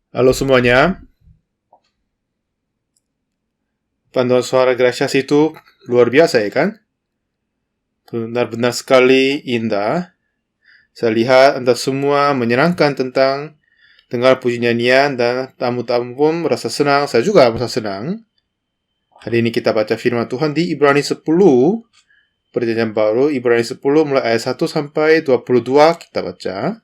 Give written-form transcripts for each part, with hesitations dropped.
Halo semuanya, panduan suara Gracias itu luar biasa ya kan? Benar-benar sekali indah. Saya lihat Anda semua menyenangkan tentang dengar puji nyanyian dan tamu-tamu pun merasa senang. Saya juga merasa senang. Hari ini kita baca firman Tuhan di Ibrani 10, Perjanjian Baru, Ibrani 10 mulai ayat 1 sampai 22 kita baca.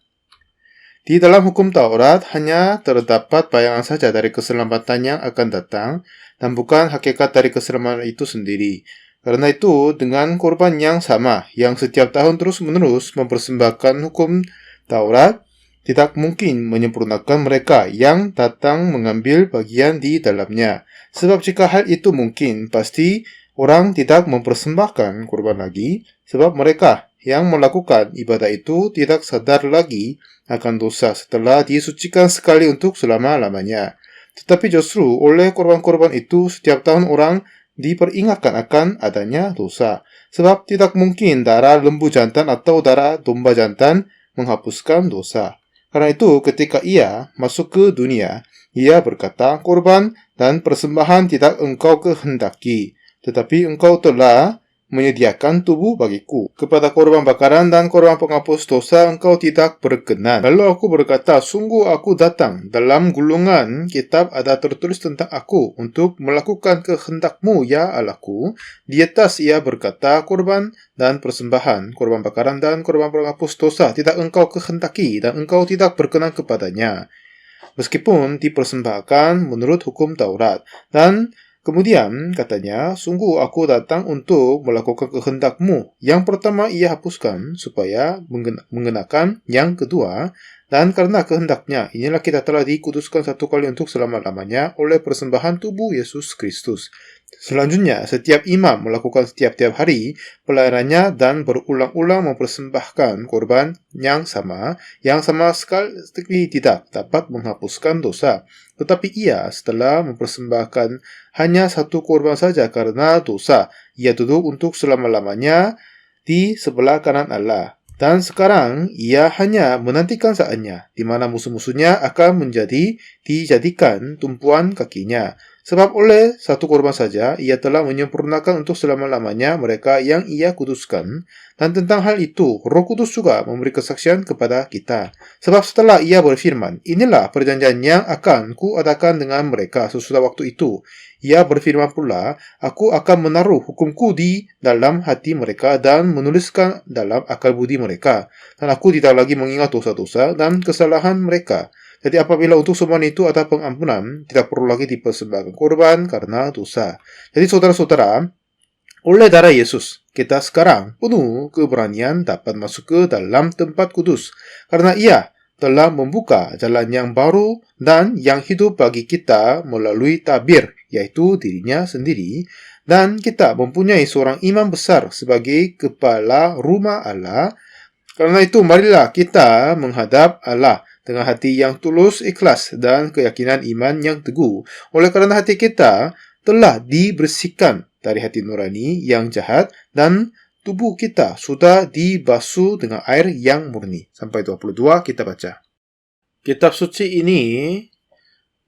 Di dalam hukum Taurat hanya terdapat bayangan saja dari keselamatan yang akan datang dan bukan hakikat dari keselamatan itu sendiri. Karena itu, dengan korban yang sama, yang setiap tahun terus-menerus mempersembahkan hukum Taurat, tidak mungkin menyempurnakan mereka yang datang mengambil bagian di dalamnya. Sebab jika hal itu mungkin, pasti orang tidak mempersembahkan korban lagi, sebab mereka yang melakukan ibadah itu tidak sadar lagi akan dosa setelah disucikan sekali untuk selama-lamanya. Tetapi justru oleh korban-korban itu setiap tahun orang diperingatkan akan adanya dosa. Sebab tidak mungkin darah lembu jantan atau darah domba jantan menghapuskan dosa. Karena itu ketika ia masuk ke dunia, ia berkata, korban dan persembahan tidak engkau kehendaki, tetapi engkau telah menyediakan tubuh bagiku. Kepada korban bakaran dan korban penghapus dosa engkau tidak berkenan. Lalu aku berkata, sungguh aku datang. Dalam gulungan kitab ada tertulis tentang aku untuk melakukan kehendakmu, ya Allahku. Di atas ia berkata, korban dan persembahan, korban bakaran dan korban penghapus dosa tidak engkau kehendaki dan engkau tidak berkenan kepadanya. Meskipun dipersembahkan menurut hukum Taurat. Dan kemudian katanya, sungguh aku datang untuk melakukan kehendakmu. Yang pertama ia hapuskan supaya mengenakan yang kedua. Dan karena kehendaknya, inilah kita telah dikuduskan satu kali untuk selama-lamanya oleh persembahan tubuh Yesus Kristus. Selanjutnya, setiap imam melakukan setiap-tiap hari pelayanannya dan berulang-ulang mempersembahkan korban yang sama sekali tidak dapat menghapuskan dosa. Tetapi ia setelah mempersembahkan hanya satu korban saja karena dosa, ia duduk untuk selama-lamanya di sebelah kanan Allah. Dan sekarang ia hanya menantikan saatnya, di mana musuh-musuhnya akan dijadikan tumpuan kakinya. Sebab oleh satu korban saja, ia telah menyempurnakan untuk selama-lamanya mereka yang ia kuduskan. Dan tentang hal itu, Roh Kudus juga memberi kesaksian kepada kita. Sebab setelah ia berfirman, inilah perjanjian yang akan kuadakan dengan mereka sesudah waktu itu. Ia berfirman pula, aku akan menaruh hukumku di dalam hati mereka dan menuliskan dalam akal budi mereka. Dan aku tidak lagi mengingat dosa-dosa dan kesalahan mereka. Jadi apabila untuk semua itu ada pengampunan, tidak perlu lagi dipersembahkan korban karena dosa. Jadi saudara-saudara, oleh darah Yesus, kita sekarang penuh keberanian dapat masuk ke dalam tempat kudus. Karena ia telah membuka jalan yang baru dan yang hidup bagi kita melalui tabir, yaitu dirinya sendiri. Dan kita mempunyai seorang imam besar sebagai kepala rumah Allah. Karena itu, marilah kita menghadap Allah dengan hati yang tulus, ikhlas, dan keyakinan iman yang teguh. Oleh kerana hati kita telah dibersihkan dari hati nurani yang jahat dan tubuh kita sudah dibasuh dengan air yang murni. Sampai 22 kita baca. Kitab suci ini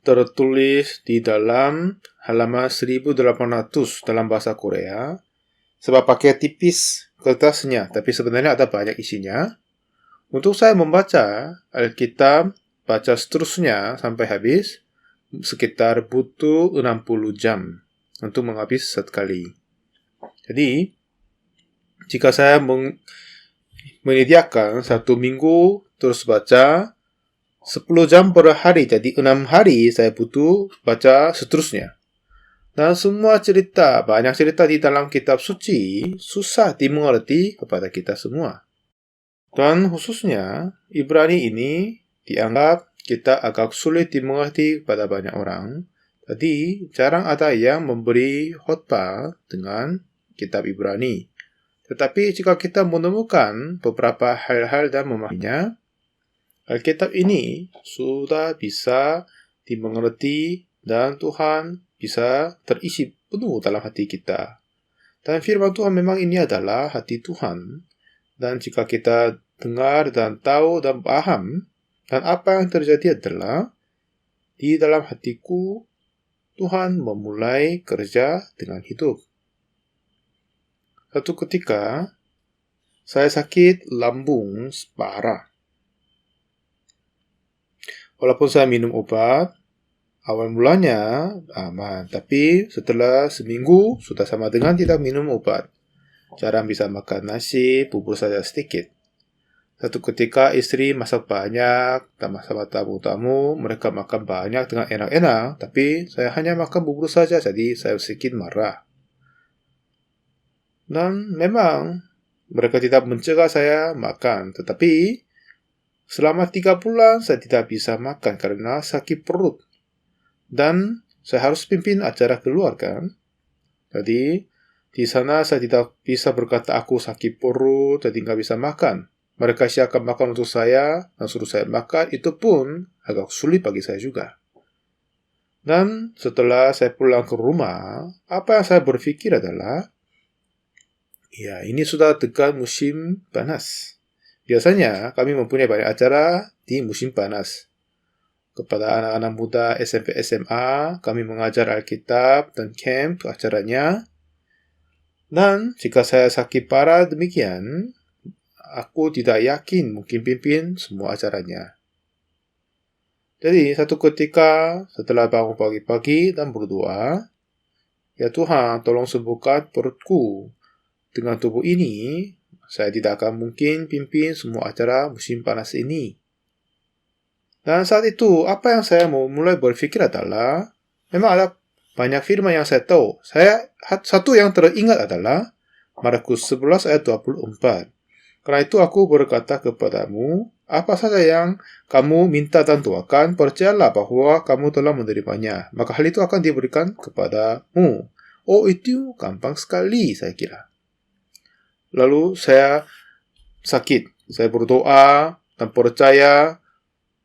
tertulis di dalam halaman 1800 dalam bahasa Korea. Sebab pakai tipis kertasnya, tapi sebenarnya ada banyak isinya. Untuk saya membaca Alkitab, baca seterusnya sampai habis, sekitar butuh 60 jam untuk menghabis sekali. Jadi, jika saya menyediakan 1 minggu terus baca 10 jam per hari, jadi 6 hari saya butuh baca seterusnya. Dan semua cerita, banyak cerita di dalam kitab suci susah dimengerti kepada kita semua. Dan khususnya, Ibrani ini dianggap kita agak sulit dimengerti pada banyak orang. Jadi, jarang ada yang memberi khotbah dengan kitab Ibrani. Tetapi jika kita menemukan beberapa hal-hal dan memahaminya, Alkitab ini sudah bisa dimengerti dan Tuhan bisa terisi penuh dalam hati kita. Dan firman Tuhan memang ini adalah hati Tuhan. Dan jika kita dengar dan tahu dan paham, dan apa yang terjadi adalah di dalam hatiku, Tuhan memulai kerja dengan hidup. Satu ketika, saya sakit lambung parah. Walaupun saya minum obat, awal mulanya aman, tapi setelah seminggu sudah sama dengan tidak minum obat. Jarang bisa makan nasi, bubur saja sedikit. Satu ketika istri masak banyak, sama tamu-tamu, mereka makan banyak dengan enak-enak, tapi saya hanya makan bubur saja, jadi saya sedikit marah. Dan memang mereka tidak mencegah saya makan, tetapi selama 3 bulan saya tidak bisa makan karena sakit perut. Dan saya harus pimpin acara keluar kan. Jadi di sana saya tidak bisa berkata aku sakit perut, jadi nggak bisa makan. Mereka siapkan makan untuk saya dan suruh saya makan, itu pun agak sulit bagi saya juga. Dan setelah saya pulang ke rumah, apa yang saya berpikir adalah, ya ini sudah dekat musim panas. Biasanya kami mempunyai banyak acara di musim panas. Kepada anak-anak muda SMP SMA, kami mengajar Alkitab dan camp acaranya. Dan jika saya sakit parah demikian, aku tidak yakin mungkin pimpin semua acaranya. Jadi, satu ketika setelah bangun pagi-pagi dan berdoa, ya Tuhan, tolong sembuhkan perutku. Dengan tubuh ini, saya tidak akan mungkin pimpin semua acara musim panas ini. Dan saat itu, apa yang saya mau mulai berpikir adalah, memang ada banyak firman yang saya tahu. Satu yang teringat adalah Markus 11 ayat 24. Karena itu aku berkata kepadamu, apa saja yang kamu minta dan doakan, percayalah bahwa kamu telah menerimanya. Maka hal itu akan diberikan kepadamu. Oh, itu gampang sekali, saya kira. Lalu saya sakit. Saya berdoa dan percaya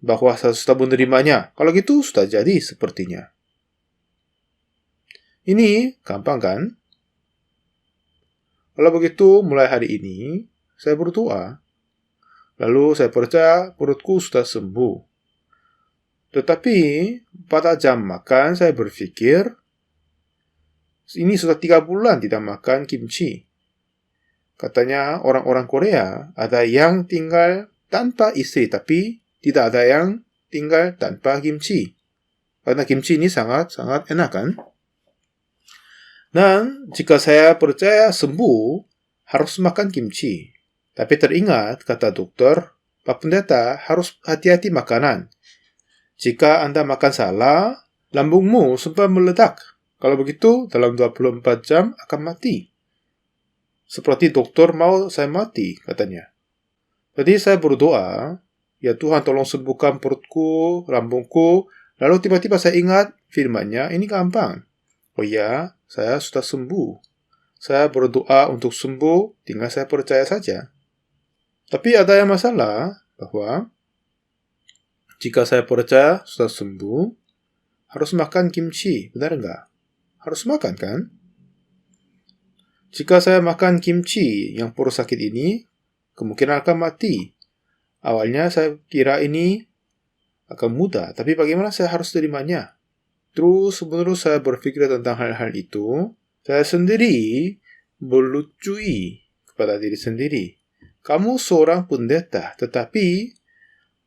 bahwa saya sudah menerimanya. Kalau gitu, sudah jadi sepertinya. Ini gampang kan? Kalau begitu, mulai hari ini, saya berdoa. Lalu saya percaya perutku sudah sembuh. Tetapi pada jam makan saya berpikir, ini sudah 3 bulan tidak makan kimchi. Katanya orang-orang Korea ada yang tinggal tanpa istri, tapi tidak ada yang tinggal tanpa kimchi. Karena kimchi ini sangat-sangat enak kan? Dan jika saya percaya sembuh, harus makan kimchi. Tapi teringat, kata dokter, Pak Pendeta harus hati-hati makanan. Jika Anda makan salah, lambungmu sempat meledak. Kalau begitu, dalam 24 jam akan mati. Seperti dokter mau saya mati, katanya. Jadi saya berdoa, ya Tuhan tolong sembuhkan perutku, lambungku. Lalu tiba-tiba saya ingat firman-Nya, ini gampang. Oh ya, saya sudah sembuh. Saya berdoa untuk sembuh, tinggal saya percaya saja. Tapi ada yang masalah, bahwa jika saya percaya sudah sembuh, harus makan kimchi, benar enggak? Harus makan kan? Jika saya makan kimchi yang perut sakit ini, kemungkinan akan mati. Awalnya saya kira ini akan mudah, tapi bagaimana saya harus terimanya? Terus menerus saya berpikir tentang hal-hal itu, saya sendiri melucui kepada diri sendiri. Kamu seorang pendeta, tetapi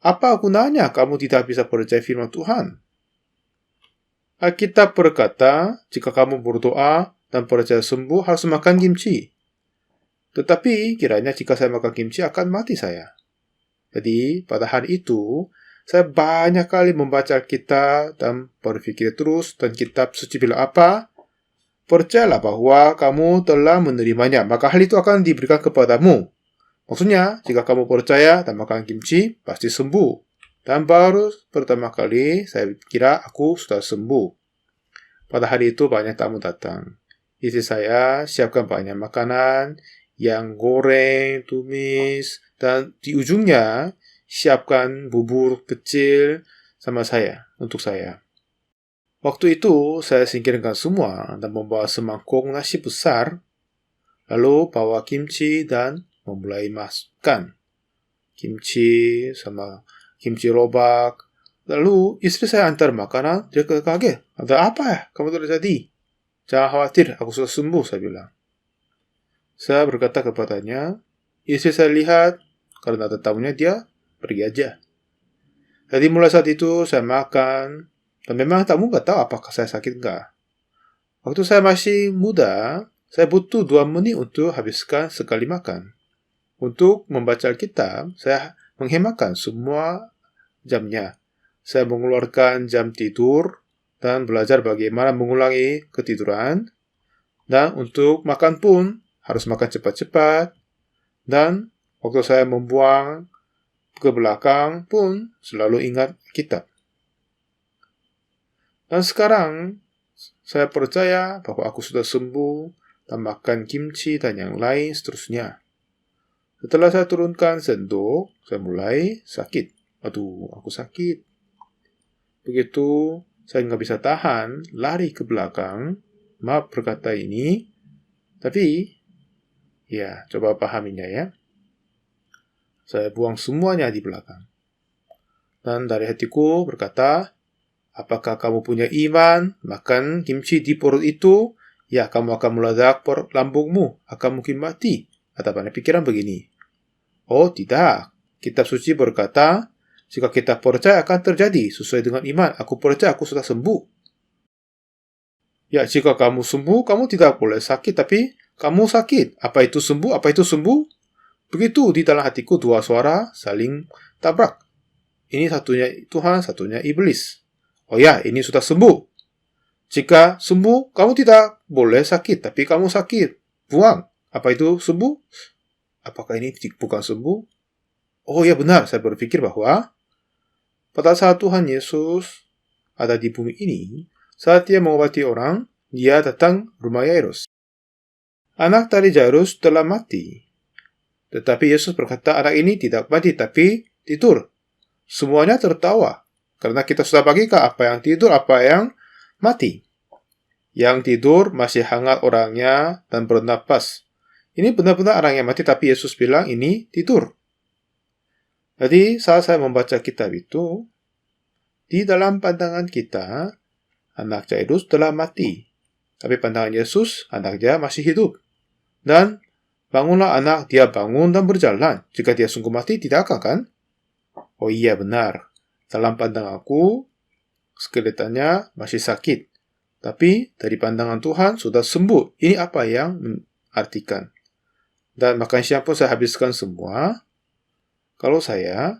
apa gunanya kamu tidak bisa percaya firman Tuhan? Alkitab berkata, jika kamu berdoa dan percaya sembuh, harus makan kimchi. Tetapi kiranya jika saya makan kimchi akan mati saya. Jadi pada hari itu, saya banyak kali membaca Alkitab dan berpikir terus, dan kitab suci bilang apa? Percayalah bahwa kamu telah menerimanya, maka hal itu akan diberikan kepadamu. Maksudnya, jika kamu percaya dan makan kimchi, pasti sembuh. Dan baru pertama kali, saya kira aku sudah sembuh. Pada hari itu banyak tamu datang. Istri saya siapkan banyak makanan, yang goreng, tumis, dan di ujungnya siapkan bubur kecil sama saya, untuk saya. Waktu itu, saya singkirkan semua dan membawa semangkuk nasi besar, lalu bawa kimchi dan memulai masukkan kimchi sama kimchi robak, Lalu istri saya antar makanan, dia kaget. Ada apa ya? Kamu terjadi? Jangan khawatir, aku sudah sembuh, saya bilang. Saya berkata kepadanya, istri saya lihat, karena ada tamunya dia pergi aja. Jadi mulai saat itu saya makan, dan memang tamu nggak tahu apakah saya sakit nggak. Waktu saya masih muda, saya butuh 2 menit untuk habiskan sekali makan. Untuk membaca Alkitab, saya menghematkan semua jamnya. Saya mengeluarkan jam tidur dan belajar bagaimana mengulangi ketiduran. Dan untuk makan pun harus makan cepat-cepat. Dan waktu saya membuang ke belakang pun selalu ingat kitab. Dan sekarang saya percaya bahwa aku sudah sembuh dan makan kimchi dan yang lain seterusnya. Setelah saya turunkan sendok, saya mulai sakit. Aduh, aku sakit. Begitu saya nggak bisa tahan, lari ke belakang. Maaf berkata ini, tapi ya coba pahaminya ya. Saya buang semuanya di belakang. Dan dari hatiku berkata, apakah kamu punya iman makan kimchi di perut itu? Ya, kamu akan meledak perut lambungmu, akan mungkin mati. Atau pada pikiran begini. Oh tidak, kitab suci berkata, jika kita percaya akan terjadi sesuai dengan iman, aku percaya aku sudah sembuh. Ya, jika kamu sembuh, kamu tidak boleh sakit, tapi kamu sakit. Apa itu sembuh? Apa itu sembuh? Begitu di dalam hatiku 2 suara saling tabrak. Ini satunya Tuhan, satunya iblis. Oh ya, ini sudah sembuh. Jika sembuh, kamu tidak boleh sakit, tapi kamu sakit. Buang. Apa itu sembuh? Apakah ini bukan sembuh? Oh ya benar, saya berpikir bahwa pada saat Tuhan Yesus ada di bumi ini, saat dia mengobati orang, dia datang rumah Yairus. Anak dari Yairus telah mati. Tetapi Yesus berkata, anak ini tidak mati, tapi tidur. Semuanya tertawa. Karena kita sudah bagikan apa yang tidur, apa yang mati. Yang tidur masih hangat orangnya dan bernapas. Ini benar-benar orang yang mati, tapi Yesus bilang ini tidur. Jadi saat saya membaca kitab itu, di dalam pandangan kita, anak Jairus telah mati. Tapi pandangan Yesus, anaknya masih hidup. Dan bangunlah anak, dia bangun dan berjalan. Jika dia sungguh mati, tidak akan kan? Oh iya benar. Dalam pandanganku, skeletannya masih sakit. Tapi dari pandangan Tuhan sudah sembuh. Ini apa yang mengartikan. Dan makan siang pun saya habiskan semua. Kalau saya,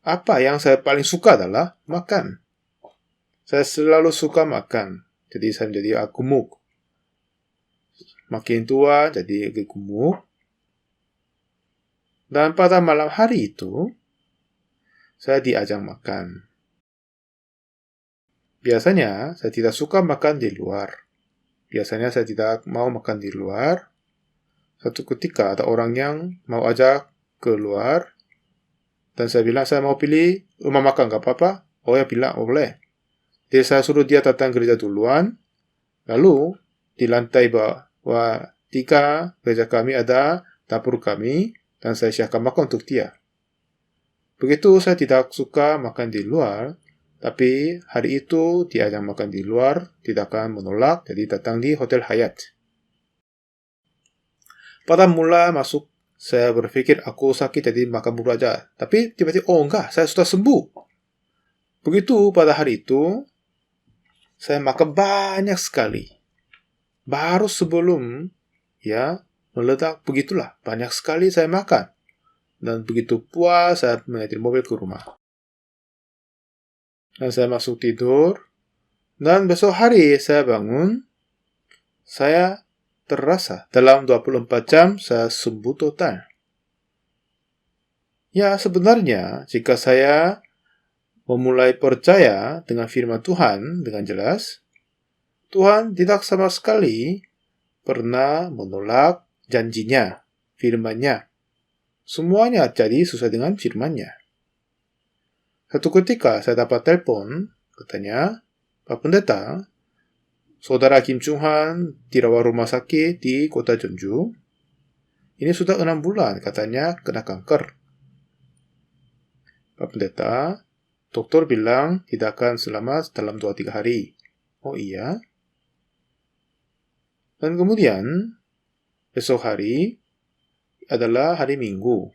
apa yang saya paling suka adalah makan. Saya selalu suka makan. Jadi saya menjadi gemuk. Makin tua jadi gemuk. Dan pada malam hari itu, saya diajak makan. Biasanya saya tidak suka makan di luar. Biasanya saya tidak mau makan di luar. Suatu ketika ada orang yang mau ajak keluar. Dan saya bilang saya mau pilih rumah makan, gak apa-apa? Oh ya bilang, oh boleh. Jadi saya suruh dia datang gereja duluan. Lalu di lantai bawah 3 gereja kami ada dapur kami. Dan saya siapkan makan untuk dia. Begitu saya tidak suka makan di luar. Tapi hari itu dia ajak makan di luar. Tidak akan menolak. Jadi datang di Hotel Hyatt. Pada mula masuk, saya berpikir aku sakit jadi makan bubur aja. Tapi tiba-tiba, oh enggak, saya sudah sembuh. Begitu pada hari itu, saya makan banyak sekali. Baru sebelum meledak, begitulah. Banyak sekali saya makan. Dan begitu puas, saya menyetir mobil ke rumah. Dan saya masuk tidur. Dan besok hari saya bangun. Saya terasa dalam 24 jam saya sembuh total. Ya, sebenarnya jika saya memulai percaya dengan firman Tuhan dengan jelas, Tuhan tidak sama sekali pernah menolak janjinya, firman-Nya. Semuanya jadi sesuai dengan firman-Nya. Satu ketika saya dapat telepon, katanya, Pak Pendeta, Saudara Kim Chung-han dirawat rumah sakit di kota Jeonju. Ini sudah 6 bulan, katanya kena kanker. Pak Pendeta, dokter bilang tidak akan selamat dalam 2-3 hari. Oh iya? Dan kemudian, esok hari adalah hari Minggu.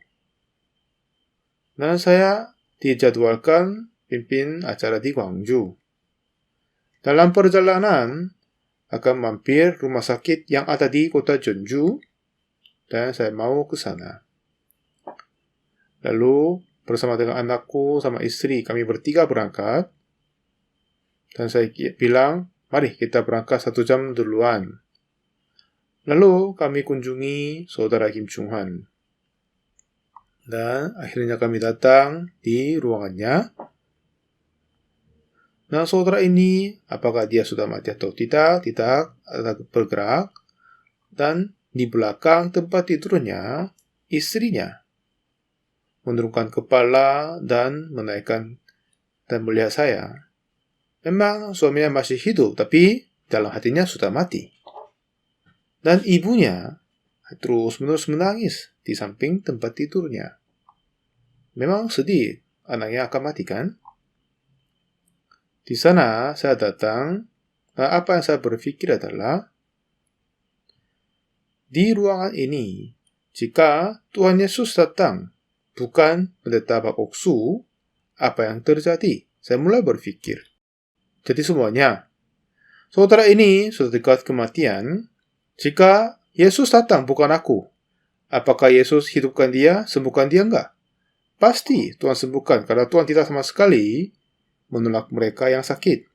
Dan saya dijadwalkan pimpin acara di Gwangju. Dalam perjalanan, akan mampir rumah sakit yang ada di kota Jeonju, dan saya mau ke sana. Lalu, bersama dengan anakku sama istri, kami bertiga berangkat. Dan saya bilang, mari kita berangkat 1 jam duluan. Lalu, kami kunjungi saudara Kim Chung-han. Dan akhirnya kami datang di ruangannya. Nah, saudara ini, apakah dia sudah mati atau tidak? Tidak, ada bergerak. Dan di belakang tempat tidurnya, istrinya menurunkan kepala dan menaikkan dan melihat saya. Memang suaminya masih hidup, tapi dalam hatinya sudah mati. Dan ibunya terus-menerus menangis di samping tempat tidurnya. Memang sedih, anaknya akan mati kan? Di sana saya datang, dan apa yang saya berpikir adalah, di ruangan ini, jika Tuhan Yesus datang, bukan pendeta Pak Oksu, apa yang terjadi? Saya mulai berpikir. Jadi semuanya, saudara ini sudah dekat kematian. Jika Yesus datang, bukan aku, apakah Yesus hidupkan dia, sembuhkan dia enggak? Pasti Tuhan sembuhkan, karena Tuhan tidak sama sekali menolak mereka yang sakit.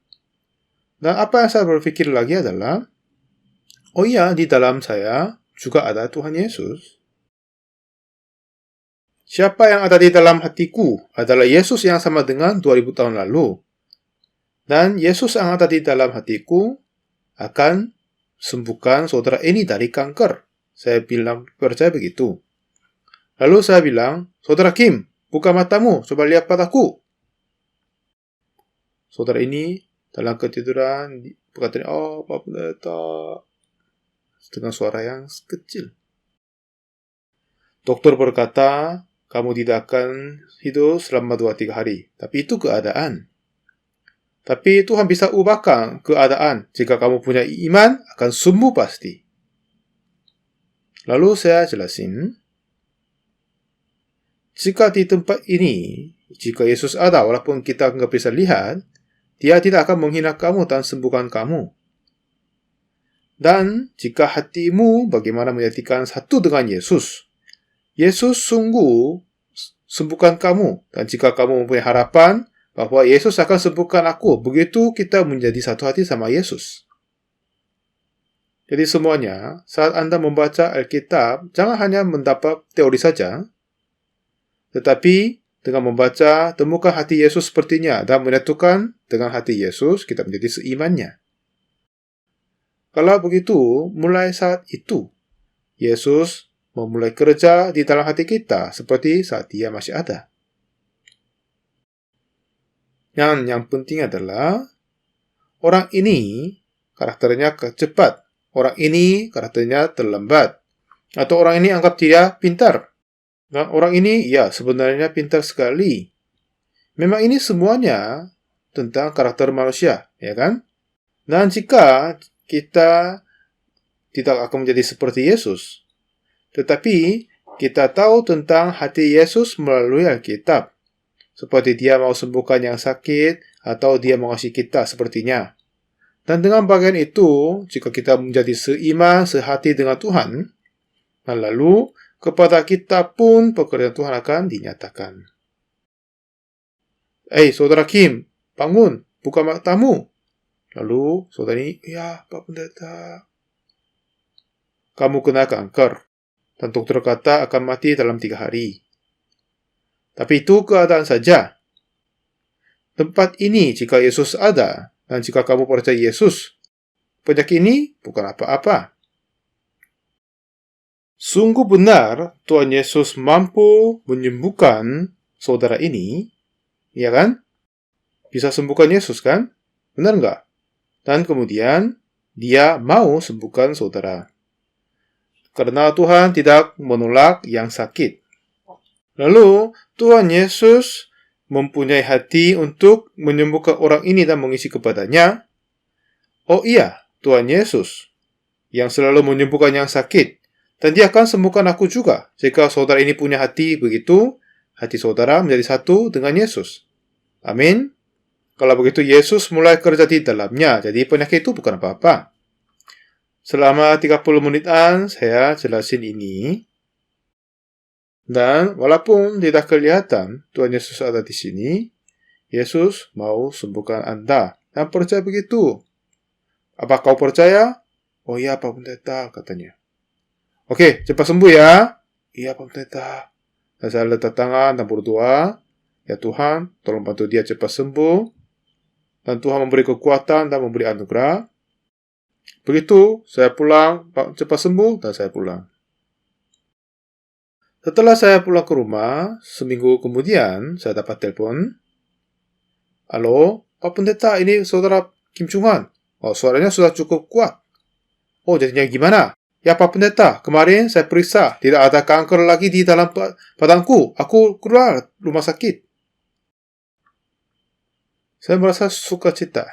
Dan apa yang saya berpikir lagi adalah, oh iya, di dalam saya juga ada Tuhan Yesus. Siapa yang ada di dalam hatiku adalah Yesus yang sama dengan 2000 tahun lalu. Dan Yesus yang ada di dalam hatiku akan sembuhkan saudara ini dari kanker. Saya bilang, percaya begitu. Lalu saya bilang, saudara Kim, buka matamu, coba lihat padaku. Saudara ini dalam ketiduran berkata, oh Pak Pendeta, dengan suara yang kecil. Dokter berkata, kamu tidak akan hidup selama 2-3 hari. Tapi itu keadaan. Tapi Tuhan bisa ubahkan keadaan. Jika kamu punya iman, akan sembuh pasti. Lalu saya jelasin, jika di tempat ini, jika Yesus ada, walaupun kita nggak bisa lihat, dia tidak akan menghina kamu dan sembuhkan kamu. Dan jika hatimu bagaimana menjadikan satu dengan Yesus, Yesus sungguh sembuhkan kamu. Dan jika kamu mempunyai harapan bahwa Yesus akan sembuhkan aku, begitu kita menjadi satu hati sama Yesus. Jadi semuanya, saat Anda membaca Alkitab, jangan hanya mendapat teori saja, tetapi dengan membaca, temukan hati Yesus sepertinya, dan menyatukan dengan hati Yesus, kita menjadi seimannya. Kalau begitu, mulai saat itu, Yesus memulai kerja di dalam hati kita, seperti saat dia masih ada. Yang penting adalah, orang ini karakternya cepat, orang ini karakternya terlambat, atau orang ini anggap dia pintar. Nah, orang ini, ya sebenarnya pintar sekali. Memang ini semuanya tentang karakter manusia, ya kan? Dan jika kita tidak akan menjadi seperti Yesus, tetapi kita tahu tentang hati Yesus melalui Alkitab. Seperti dia mau sembuhkan yang sakit, atau dia mau kasih kita sepertinya. Dan dengan bagian itu, jika kita menjadi seiman, sehati dengan Tuhan, lalu kepada kita pun pekerjaan Tuhan akan dinyatakan. Saudara Kim, bangun, buka matamu. Lalu saudara ini, ya Pak Pendeta, kamu kena kanker. Dan dokter kata akan mati dalam 3 hari. Tapi itu keadaan saja. Tempat ini, jika Yesus ada, dan jika kamu percaya Yesus, penyakit ini bukan apa-apa. Sungguh benar Tuhan Yesus mampu menyembuhkan saudara ini, ya kan? Bisa sembuhkan Yesus kan? Benar nggak? Dan kemudian dia mau sembuhkan saudara. Karena Tuhan tidak menolak yang sakit. Lalu Tuhan Yesus mempunyai hati untuk menyembuhkan orang ini dan mengisi kepadanya? Oh iya, Tuhan Yesus, yang selalu menyembuhkan yang sakit. Dan dia akan sembuhkan aku juga. Jika saudara ini punya hati begitu, hati saudara menjadi satu dengan Yesus. Amin. Kalau begitu, Yesus mulai kerja di dalamnya. Jadi penyakit itu bukan apa-apa. Selama 30 menitan saya jelasin ini. Dan walaupun tidak kelihatan Tuhan Yesus ada di sini, Yesus mau sembuhkan Anda. Dan percaya begitu. Apa kau percaya? Oh iya, Pak Pendeta, katanya. Oke, cepat sembuh ya. Iya, Pak Pendeta. Dan saya letak tangan dan berdoa. Ya Tuhan, tolong bantu dia cepat sembuh. Dan Tuhan memberi kekuatan dan memberi anugerah. Begitu, saya pulang, Pak, cepat sembuh, dan saya pulang. Setelah saya pulang ke rumah, seminggu kemudian, saya dapat telepon. Halo, Pak Pendeta, ini saudara Kim Chung Han. Oh, suaranya sudah cukup kuat. Oh, jadinya gimana? Ya Pak Pendeta, kemarin saya periksa, tidak ada kanker lagi di dalam badanku. Aku keluar rumah sakit. Saya merasa sukacita.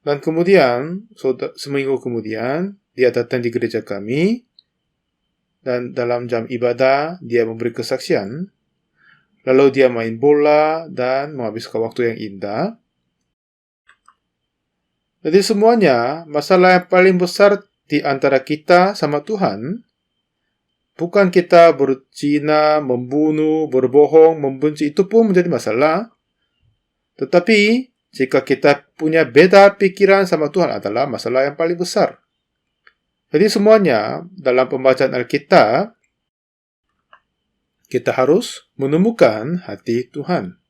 Dan kemudian, seminggu kemudian, dia datang di gereja kami, dan dalam jam ibadah, dia memberi kesaksian. Lalu dia main bola dan menghabiskan waktu yang indah. Jadi semuanya, masalah yang paling besar di antara kita sama Tuhan, bukan kita berzina, membunuh, berbohong, membenci, itu pun menjadi masalah. Tetapi, jika kita punya beda pikiran sama Tuhan adalah masalah yang paling besar. Jadi semuanya, dalam pembacaan Alkitab, kita harus menemukan hati Tuhan.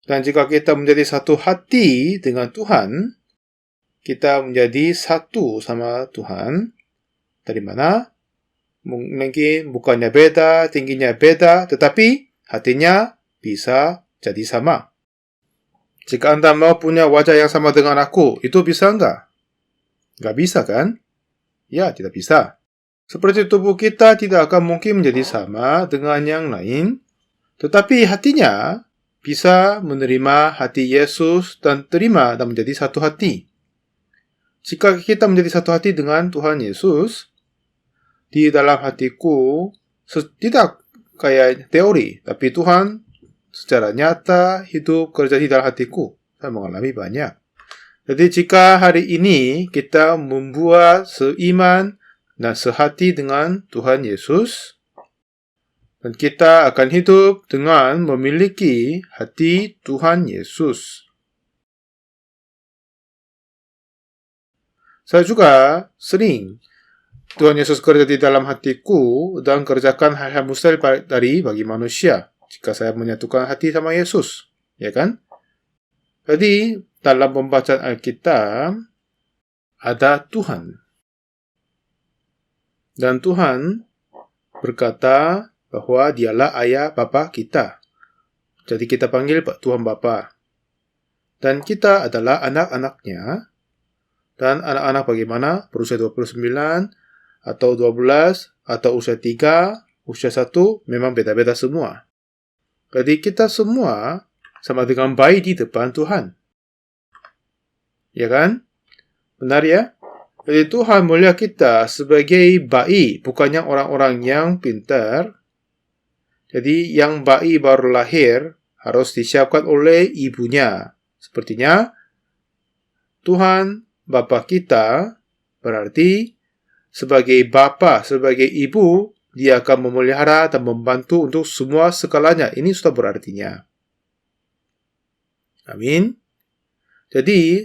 Dan jika kita menjadi satu hati dengan Tuhan, kita menjadi satu sama Tuhan. Dari mana? Mungkin bukannya beda, tingginya beda, tetapi hatinya bisa jadi sama. Jika Anda mau punya wajah yang sama dengan aku, itu bisa enggak? Enggak bisa kan? Ya, tidak bisa. Seperti tubuh kita tidak akan mungkin menjadi sama dengan yang lain, tetapi hatinya bisa menerima hati Yesus dan terima dan menjadi satu hati. Jika kita menjadi satu hati dengan Tuhan Yesus, di dalam hatiku tidak kayak teori, tapi Tuhan secara nyata hidup kerja di dalam hatiku. Saya mengalami banyak. Jadi jika hari ini kita membuat seiman dan sehati dengan Tuhan Yesus, dan kita akan hidup dengan memiliki hati Tuhan Yesus. Saya juga sering Tuhan Yesus kerja di dalam hatiku dan kerjakan hal-hal mustahil bagi manusia jika saya menyatukan hati sama Yesus, ya kan? Jadi dalam pembacaan Alkitab ada Tuhan, dan Tuhan berkata bahwa dialah ayah bapa kita. Jadi kita panggil Tuhan Bapa, dan kita adalah anak-anaknya. Dan anak-anak bagaimana? Berusia 29, atau 12, atau usia 3, usia 1, memang beda-beda semua. Jadi kita semua sama dengan bayi di depan Tuhan. Ya kan? Benar ya? Jadi Tuhan melihat kita sebagai bayi, bukannya orang-orang yang pintar. Jadi yang bayi baru lahir harus disiapkan oleh ibunya. Sepertinya Tuhan Bapa kita berarti sebagai bapa, sebagai ibu, dia akan memelihara dan membantu untuk semua segalanya. Ini sudah berartinya. Amin. Jadi,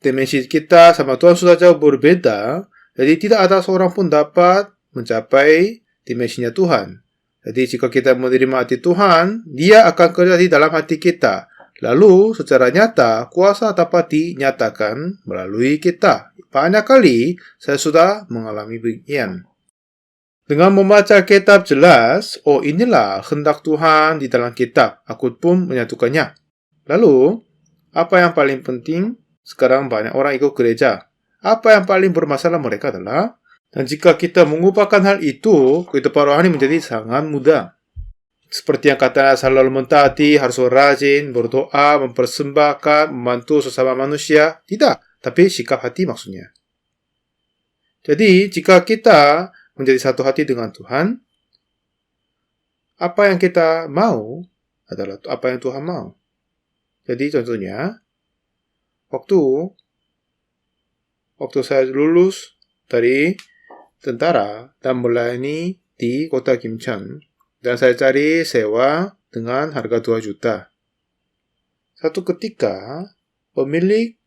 dimensi kita sama Tuhan sudah jauh berbeda. Jadi, tidak ada seorang pun dapat mencapai dimensinya Tuhan. Jadi, jika kita menerima hati Tuhan, dia akan kerja di dalam hati kita. Lalu, secara nyata, kuasa dapat dinyatakan melalui kita. Banyak kali saya sudah mengalami demikian. Dengan membaca kitab jelas, oh inilah kehendak Tuhan di dalam kitab. Aku pun menyatukannya. Lalu, apa yang paling penting? Sekarang banyak orang ikut gereja. Apa yang paling bermasalah mereka adalah, dan jika kita mengubahkan hal itu, kehidupan rohani menjadi sangat mudah. seperti yang katanya selalu mentaati, harus rajin, berdoa, mempersembahkan, membantu sesama manusia. Tidak, tapi sikap hati maksudnya. Jadi, jika kita menjadi satu hati dengan Tuhan, apa yang kita mau adalah apa yang Tuhan mau. Jadi, contohnya, waktu saya lulus dari tentara dan melayani di kota Kimchang, dan saya cari sewa dengan harga 2 juta. Satu ketika, pemilik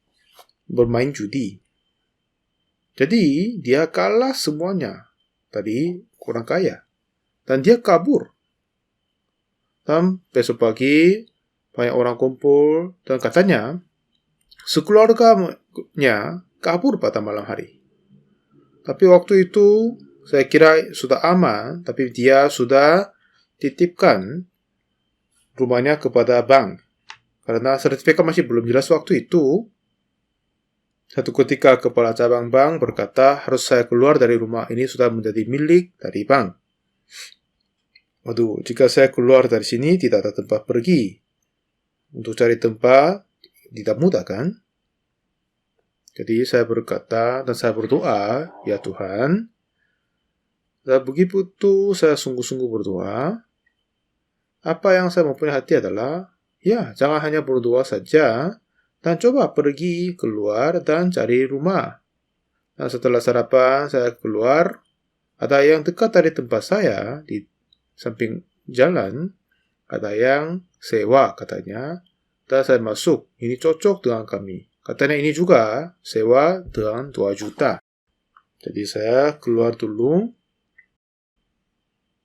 bermain judi. Jadi, dia kalah semuanya dari orang kaya. Dan dia kabur. Dan besok pagi, banyak orang kumpul. Dan katanya, sekeluarganya kabur pada malam hari. Tapi waktu itu, saya kira sudah aman. Tapi dia sudah titipkan rumahnya kepada bank. Karena sertifikat masih belum jelas waktu itu. Satu ketika kepala cabang bank berkata, harus saya keluar dari rumah ini sudah menjadi milik dari bank. Waduh, jika saya keluar dari sini tidak ada tempat pergi. Untuk cari tempat tidak mudah kan? Jadi saya berkata dan saya berdoa, ya Tuhan. Dan begitu saya sungguh-sungguh berdoa, apa yang saya mempunyai hati adalah, ya jangan hanya berdoa saja, dan coba pergi keluar dan cari rumah. Dan setelah sarapan saya keluar, ada yang dekat dari tempat saya di samping jalan, ada yang sewa katanya, dan saya masuk. Ini cocok dengan kami. Katanya ini juga sewa dengan 2 juta. Jadi saya keluar dulu.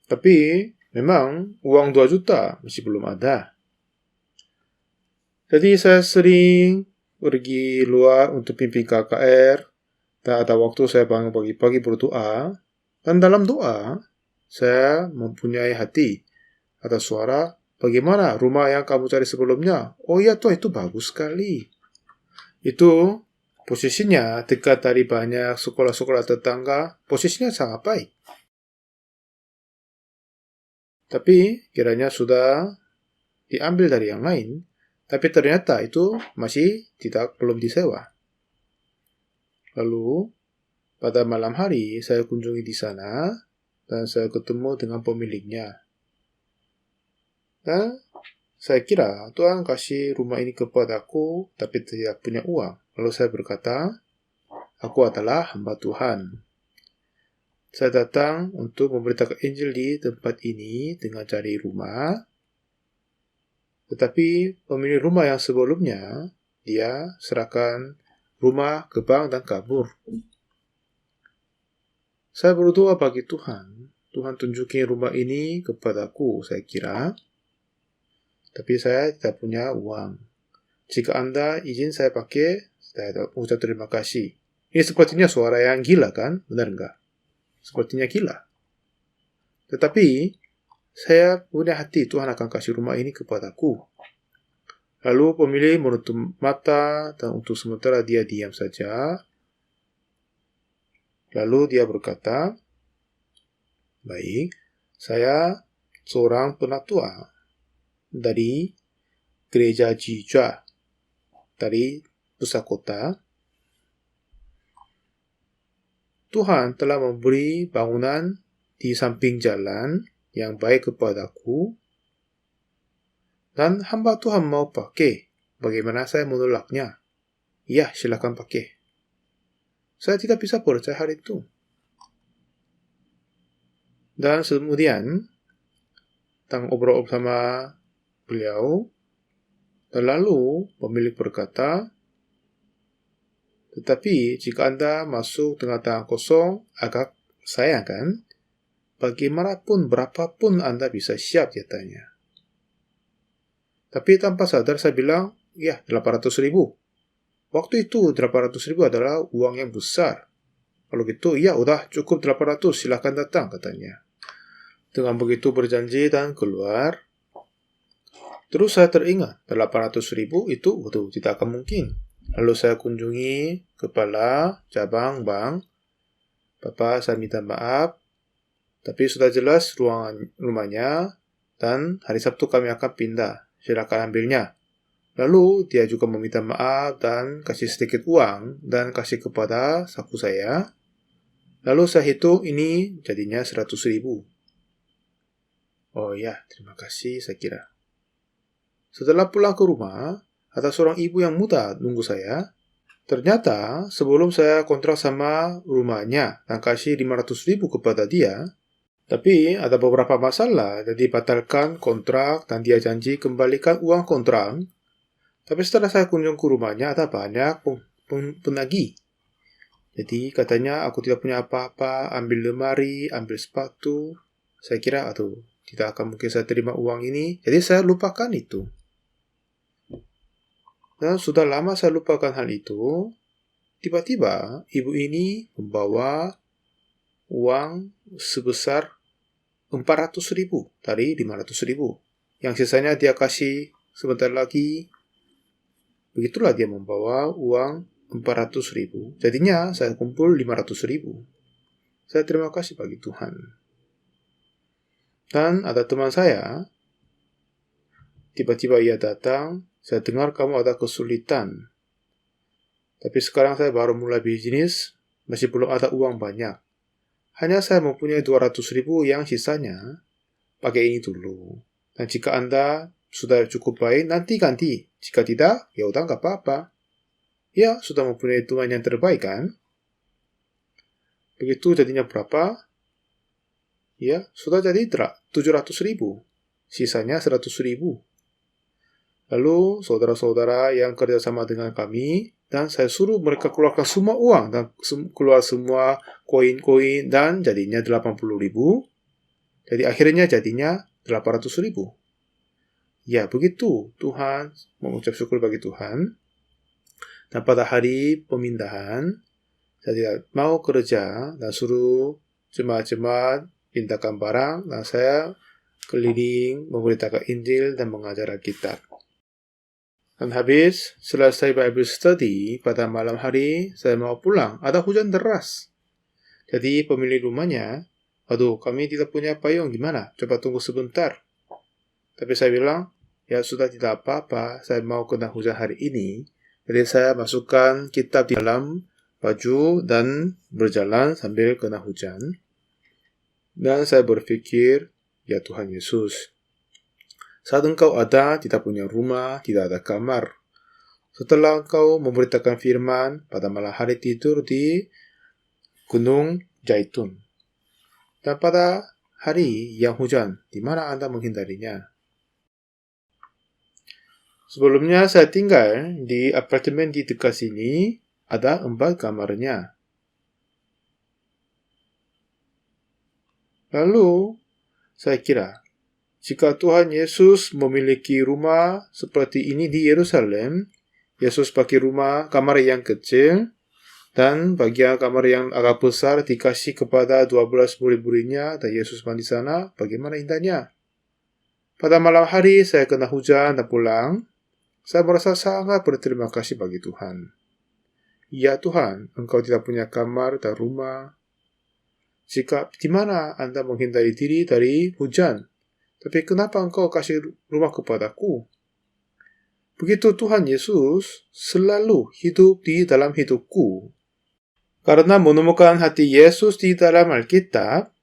Tapi memang uang 2 juta masih belum ada. Jadi saya sering pergi luar untuk pimpin KKR. Dan ada waktu saya bangun pagi-pagi berdoa. Dan dalam doa, saya mempunyai hati. Ada suara, bagaimana rumah yang kamu cari sebelumnya? Oh iya Tuhan, itu bagus sekali. Itu posisinya dekat dari banyak sekolah-sekolah tetangga. Posisinya sangat baik. Tapi kiranya sudah diambil dari yang lain. Tapi ternyata itu masih belum disewa. Lalu, pada malam hari saya kunjungi di sana dan saya ketemu dengan pemiliknya. Dan saya kira Tuhan kasih rumah ini kepadaku tapi tidak punya uang. Lalu saya berkata, aku adalah hamba Tuhan. Saya datang untuk memberitakan Injil di tempat ini dengan cari rumah. Tetapi pemilik rumah yang sebelumnya, dia serahkan rumah ke bank dan kabur. Saya berdoa bagi Tuhan. Tuhan tunjukin rumah ini kepadaku, saya kira. Tapi saya tidak punya uang. Jika Anda izin saya pakai, saya ucap terima kasih. Ini sepertinya suara yang gila kan? Benar enggak? Sepertinya gila. Tetapi, saya punya hati Tuhan akan kasih rumah ini kepadaku. Lalu pemilik menutup mata dan untuk sementara dia diam saja. Lalu dia berkata, baik, saya seorang penatua dari gereja Jijua dari pusat kota. Tuhan telah memberi bangunan di samping jalan yang baik kepadaku. Dan hamba Tuhan mau pakai. Bagaimana saya menolaknya? Ya, silakan pakai. Saya tidak bisa percaya hal itu. Dan kemudian, tentang obrol sama beliau, dan lalu pemilik berkata, tetapi jika Anda masuk dengan tangan kosong, agak sayang kan? Bagaimanapun, berapapun Anda bisa siap, dia tanya. Tapi tanpa sadar saya bilang, ya 800.000. Waktu itu 800.000 adalah uang yang besar. Kalau gitu, ya udah cukup 800, silakan datang, katanya. Dengan begitu berjanji dan keluar. Terus saya teringat, 800.000 itu waduh, tidak akan mungkin. Lalu saya kunjungi kepala cabang bank. Bapak, saya minta maaf. Tapi sudah jelas ruangan rumahnya dan hari Sabtu kami akan pindah. Silakan ambilnya. Lalu dia juga meminta maaf dan kasih sedikit uang dan kasih kepada saku saya. Lalu saya hitung ini jadinya 100.000. Oh ya, terima kasih saya kira. Setelah pulang ke rumah, ada seorang ibu yang muda nunggu saya. Ternyata sebelum saya kontrak sama rumahnya dan kasih 500.000 kepada dia, tapi ada beberapa masalah, jadi batalkan kontrak dan dia janji kembalikan uang kontrak. Tapi setelah saya kunjung ke rumahnya, ada banyak penagih. Jadi katanya aku tidak punya apa-apa, ambil lemari, ambil sepatu. Saya kira, aduh, tidak akan mungkin saya terima uang ini. Jadi saya lupakan itu. Dan sudah lama saya lupakan hal itu. Tiba-tiba ibu ini membawa uang sebesar 400.000 dari 500.000. Yang sisanya dia kasih sebentar lagi. Begitulah dia membawa uang 400.000. Jadinya saya kumpul 500.000. Saya terima kasih bagi Tuhan. Dan ada teman saya, tiba-tiba ia datang, saya dengar kamu ada kesulitan. Tapi sekarang saya baru mulai bisnis, masih belum ada uang banyak. Hanya saya mempunyai 200.000 yang sisanya, pakai ini dulu. Dan jika Anda sudah cukup baik, nanti ganti. Jika tidak, ya udah nggak apa-apa. Ya, sudah mempunyai teman yang terbaik kan? Begitu jadinya berapa? Ya, sudah jadi 700.000. Sisanya 100.000. Lalu, saudara-saudara yang kerja sama dengan kami, dan saya suruh mereka keluarkan semua uang, dan keluar semua koin-koin, dan jadinya 80.000. Jadi akhirnya jadinya 800.000. Ya, begitu Tuhan mengucap syukur bagi Tuhan. Dan pada hari pemindahan, saya tidak mau kerja dan suruh jemaat-jemaat pintakan barang, dan saya keliling memberitakan Injil dan mengajar Alkitab. Dan habis selesai Bible study pada malam hari, saya mau pulang. Ada hujan deras. Jadi pemilik rumahnya, aduh kami tidak punya payung, gimana? Coba tunggu sebentar. Tapi saya bilang, ya sudah tidak apa-apa, saya mau kena hujan hari ini. Jadi saya masukkan kitab di dalam baju dan berjalan sambil kena hujan. Dan saya berpikir, ya Tuhan Yesus, saat engkau ada, tidak punya rumah, tidak ada kamar. Setelah engkau memberitakan firman pada malam hari tidur di Gunung Zaitun. Dan pada hari yang hujan, di mana Anda menghindarinya? Sebelumnya saya tinggal di apartemen di dekat sini, ada 4 kamarnya. Lalu, saya kira, jika Tuhan Yesus memiliki rumah seperti ini di Yerusalem, Yesus pakai rumah kamar yang kecil, dan bagian kamar yang agak besar dikasih kepada 12 murid-muridnya, dan Yesus mandi sana, bagaimana indahnya. Pada malam hari saya kena hujan dan pulang. Saya merasa sangat berterima kasih bagi Tuhan. Ya Tuhan, Engkau tidak punya kamar dan rumah. Jika di mana Anda menghindari diri dari hujan, tapi kenapa Engkau kasih rumah kepadaku? Begitu Tuhan Yesus selalu hidup di dalam hidupku. Karena menemukan hati Yesus di dalam Alkitab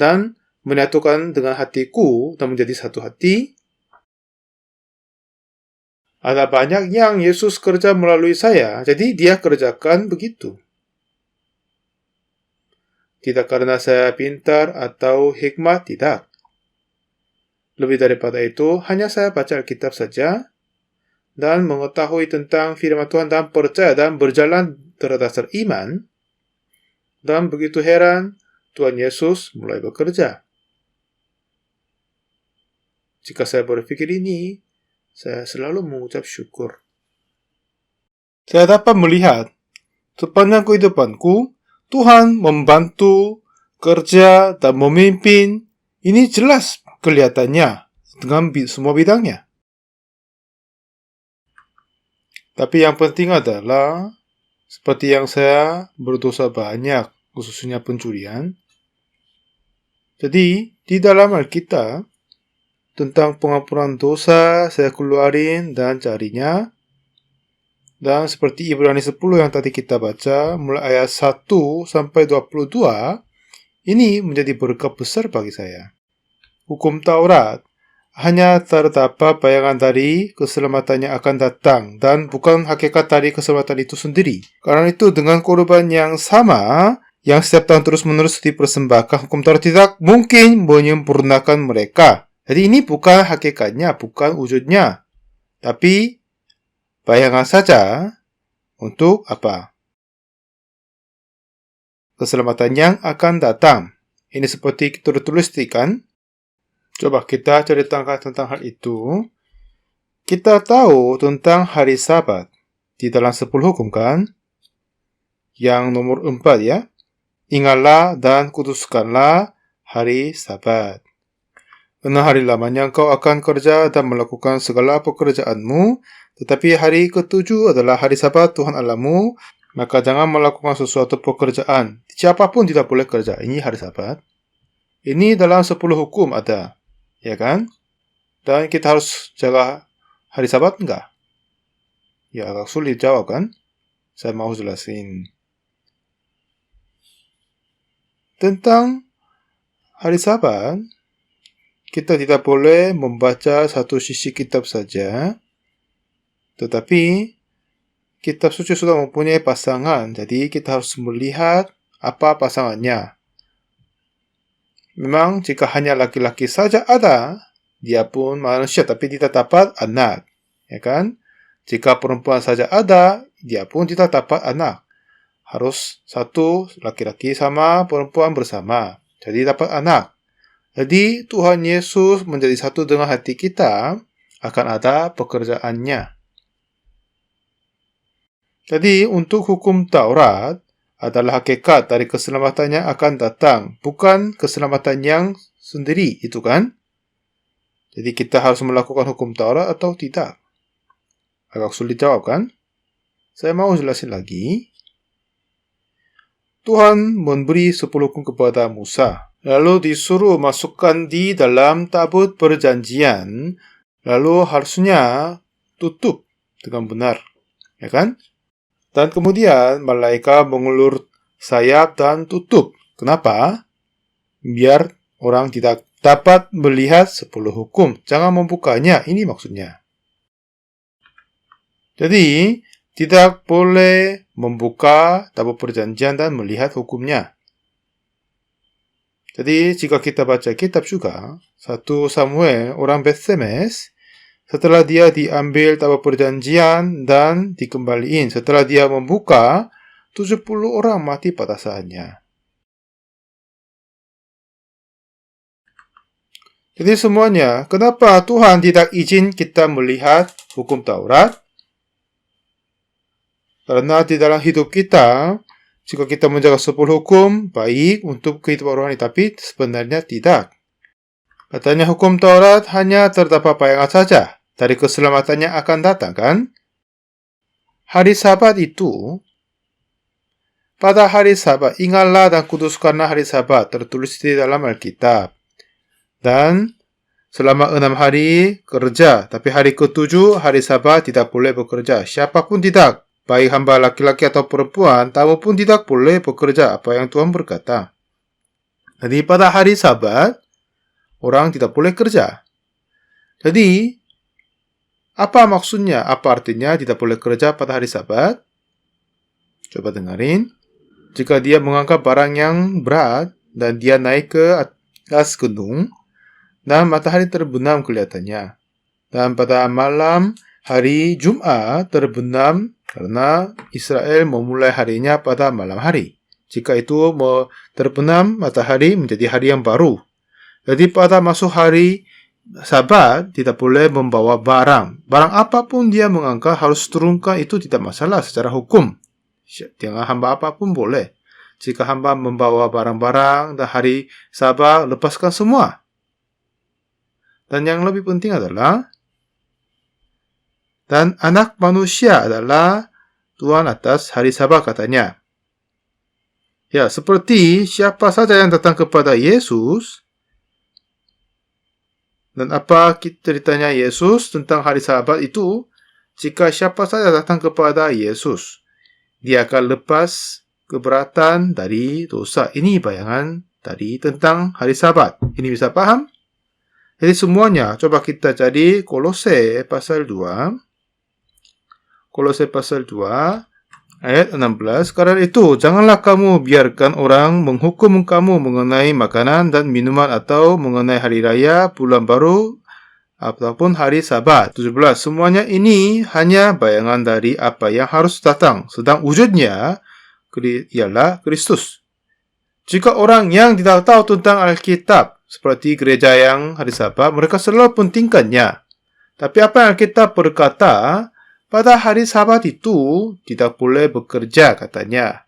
dan menyatukan dengan hatiku dan menjadi satu hati, ada banyak yang Yesus kerja melalui saya, jadi dia kerjakan begitu. Tidak karena saya pintar atau hikmat, tidak. Lebih daripada itu, hanya saya baca Alkitab saja dan mengetahui tentang firman Tuhan dan percaya dan berjalan berdasar iman. Dan begitu heran, Tuhan Yesus mulai bekerja. Jika saya berpikir ini, saya selalu mengucap syukur. Saya dapat melihat sepanjang kehidupanku, Tuhan membantu, kerja, dan memimpin. Ini jelas kelihatannya dengan semua bidangnya. Tapi yang penting adalah, seperti yang saya berdosa banyak, khususnya pencurian. Jadi, di dalam Alkitab, tentang pengampunan dosa saya keluarin dan carinya. Dan seperti Ibrani 10 yang tadi kita baca, mulai ayat 1 sampai 22, ini menjadi berkat besar bagi saya. Hukum Taurat hanya terdapat bayangan dari keselamatan yang akan datang dan bukan hakikat dari keselamatan itu sendiri. Karena itu dengan korban yang sama yang setiap tahun terus-menerus dipersembahkan, hukum Taurat tidak mungkin menyempurnakan mereka. Jadi ini bukan hakikatnya, bukan wujudnya, tapi bayangan saja untuk apa? Keselamatan yang akan datang. Ini seperti tertulis kan? Coba kita ceritakan tentang hal itu. Kita tahu tentang hari Sabat di dalam 10 hukum kan? Yang nomor 4 ya. Ingatlah dan kuduskanlah hari Sabat. 6 hari lamanya engkau akan kerja dan melakukan segala pekerjaanmu, tetapi hari ke-7 adalah hari Sabat Tuhan Allahmu, maka jangan melakukan sesuatu pekerjaan. Siapapun tidak boleh kerja. Ini hari Sabat. Ini dalam 10 hukum ada. Ya kan? Dan kita harus jaga hari Sabat enggak? Ya, agak sulit jawab kan? Saya mau jelasin. Tentang hari Sabat, kita tidak boleh membaca satu sisi kitab saja, tetapi kitab suci sudah mempunyai pasangan, jadi kita harus melihat apa pasangannya. Memang jika hanya laki-laki saja ada, dia pun manusia tapi tidak dapat anak, ya kan? Jika perempuan saja ada, dia pun tidak dapat anak. Harus satu laki-laki sama perempuan bersama, jadi dapat anak. Jadi Tuhan Yesus menjadi satu dengan hati kita, akan ada pekerjaannya. Jadi untuk hukum Taurat adalah hakikat dari keselamatan yang akan datang, bukan keselamatan yang sendiri, itu kan? Jadi kita harus melakukan hukum Taurat atau tidak? Agak sulit jawab kan? Saya mau jelasin lagi. Tuhan memberi 10 hukum kepada Musa, lalu disuruh masukkan di dalam tabut perjanjian, lalu harusnya tutup dengan benar, ya kan? Dan kemudian malaikat mengulur sayap dan tutup. Kenapa? Biar orang tidak dapat melihat 10 hukum. Jangan membukanya, ini maksudnya. Jadi, tidak boleh membuka tabut perjanjian dan melihat hukumnya. Jadi, jika kita baca kitab juga, 1 Samuel, orang Bet-Semes, setelah dia diambil tabut perjanjian dan dikembaliin, setelah dia membuka, 70 orang mati pada saatnya. Jadi semuanya, kenapa Tuhan tidak izin kita melihat hukum Taurat? Karena di dalam hidup kita, jika kita menjaga 10 hukum, baik untuk kehidupan rohani, tapi sebenarnya tidak. Katanya hukum Taurat hanya terdapat bayangan saja dari keselamatan yang akan datang kan? Hari Sabat itu, pada hari Sabat, ingatlah dan kuduskanlah hari Sabat, tertulis di dalam Alkitab. Dan selama 6 hari kerja, tapi hari ke-7, hari Sabat tidak boleh bekerja. Siapapun tidak. Baik hamba laki-laki atau perempuan, tamu pun tidak boleh bekerja apa yang Tuhan berkata. Jadi pada hari Sabat, orang tidak boleh kerja. Jadi, apa maksudnya? Apa artinya tidak boleh kerja pada hari Sabat? Coba dengarin. Jika dia mengangkat barang yang berat dan dia naik ke atas gunung, dan matahari terbenam kelihatannya. Dan pada malam hari Jumat terbenam karena Israel memulai harinya pada malam hari. Jika itu terbenam matahari menjadi hari yang baru. Jadi pada masuk hari Sabat tidak boleh membawa barang. Barang apapun dia mengangkat harus turunkan, itu tidak masalah secara hukum. Dengan hamba apapun boleh. Jika hamba membawa barang-barang dan hari Sabat, lepaskan semua. Dan yang lebih penting adalah, dan anak manusia adalah Tuhan atas hari Sabat katanya. Ya, seperti siapa saja yang datang kepada Yesus, Dan apa ceritanya Yesus tentang hari Sabat itu? Jika siapa saja datang kepada Yesus, dia akan lepas keberatan dari dosa. Ini bayangan tadi tentang hari Sabat. Ini bisa paham? Jadi semuanya, coba kita cari Kolose pasal 2. Kolose pasal 2, ayat 16. Karena itu, janganlah kamu biarkan orang menghukum kamu mengenai makanan dan minuman atau mengenai hari raya, bulan baru, ataupun hari Sabat. 17. Semuanya ini hanya bayangan dari apa yang harus datang. Sedang wujudnya ialah Kristus. Jika orang yang tidak tahu tentang Alkitab, seperti gereja yang hari Sabat, mereka selalu pentingkannya. Tapi apa yang Alkitab berkata, pada hari Sabat itu tidak boleh bekerja, katanya.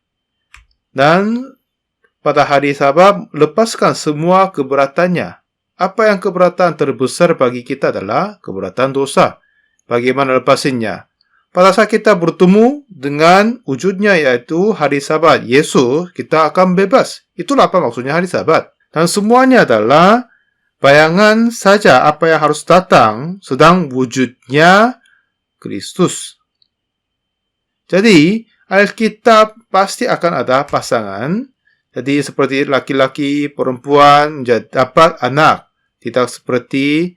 Dan pada hari Sabat, lepaskan semua keberatannya. Apa yang keberatan terbesar bagi kita adalah keberatan dosa. Bagaimana lepasinnya? Pada saat kita bertemu dengan wujudnya yaitu hari Sabat, Yesus, kita akan bebas. Itulah apa maksudnya hari Sabat. Dan semuanya adalah bayangan saja apa yang harus datang, sedang wujudnya Kristus. Jadi, Alkitab pasti akan ada pasangan. Jadi, seperti laki-laki, perempuan dapat anak. Tidak seperti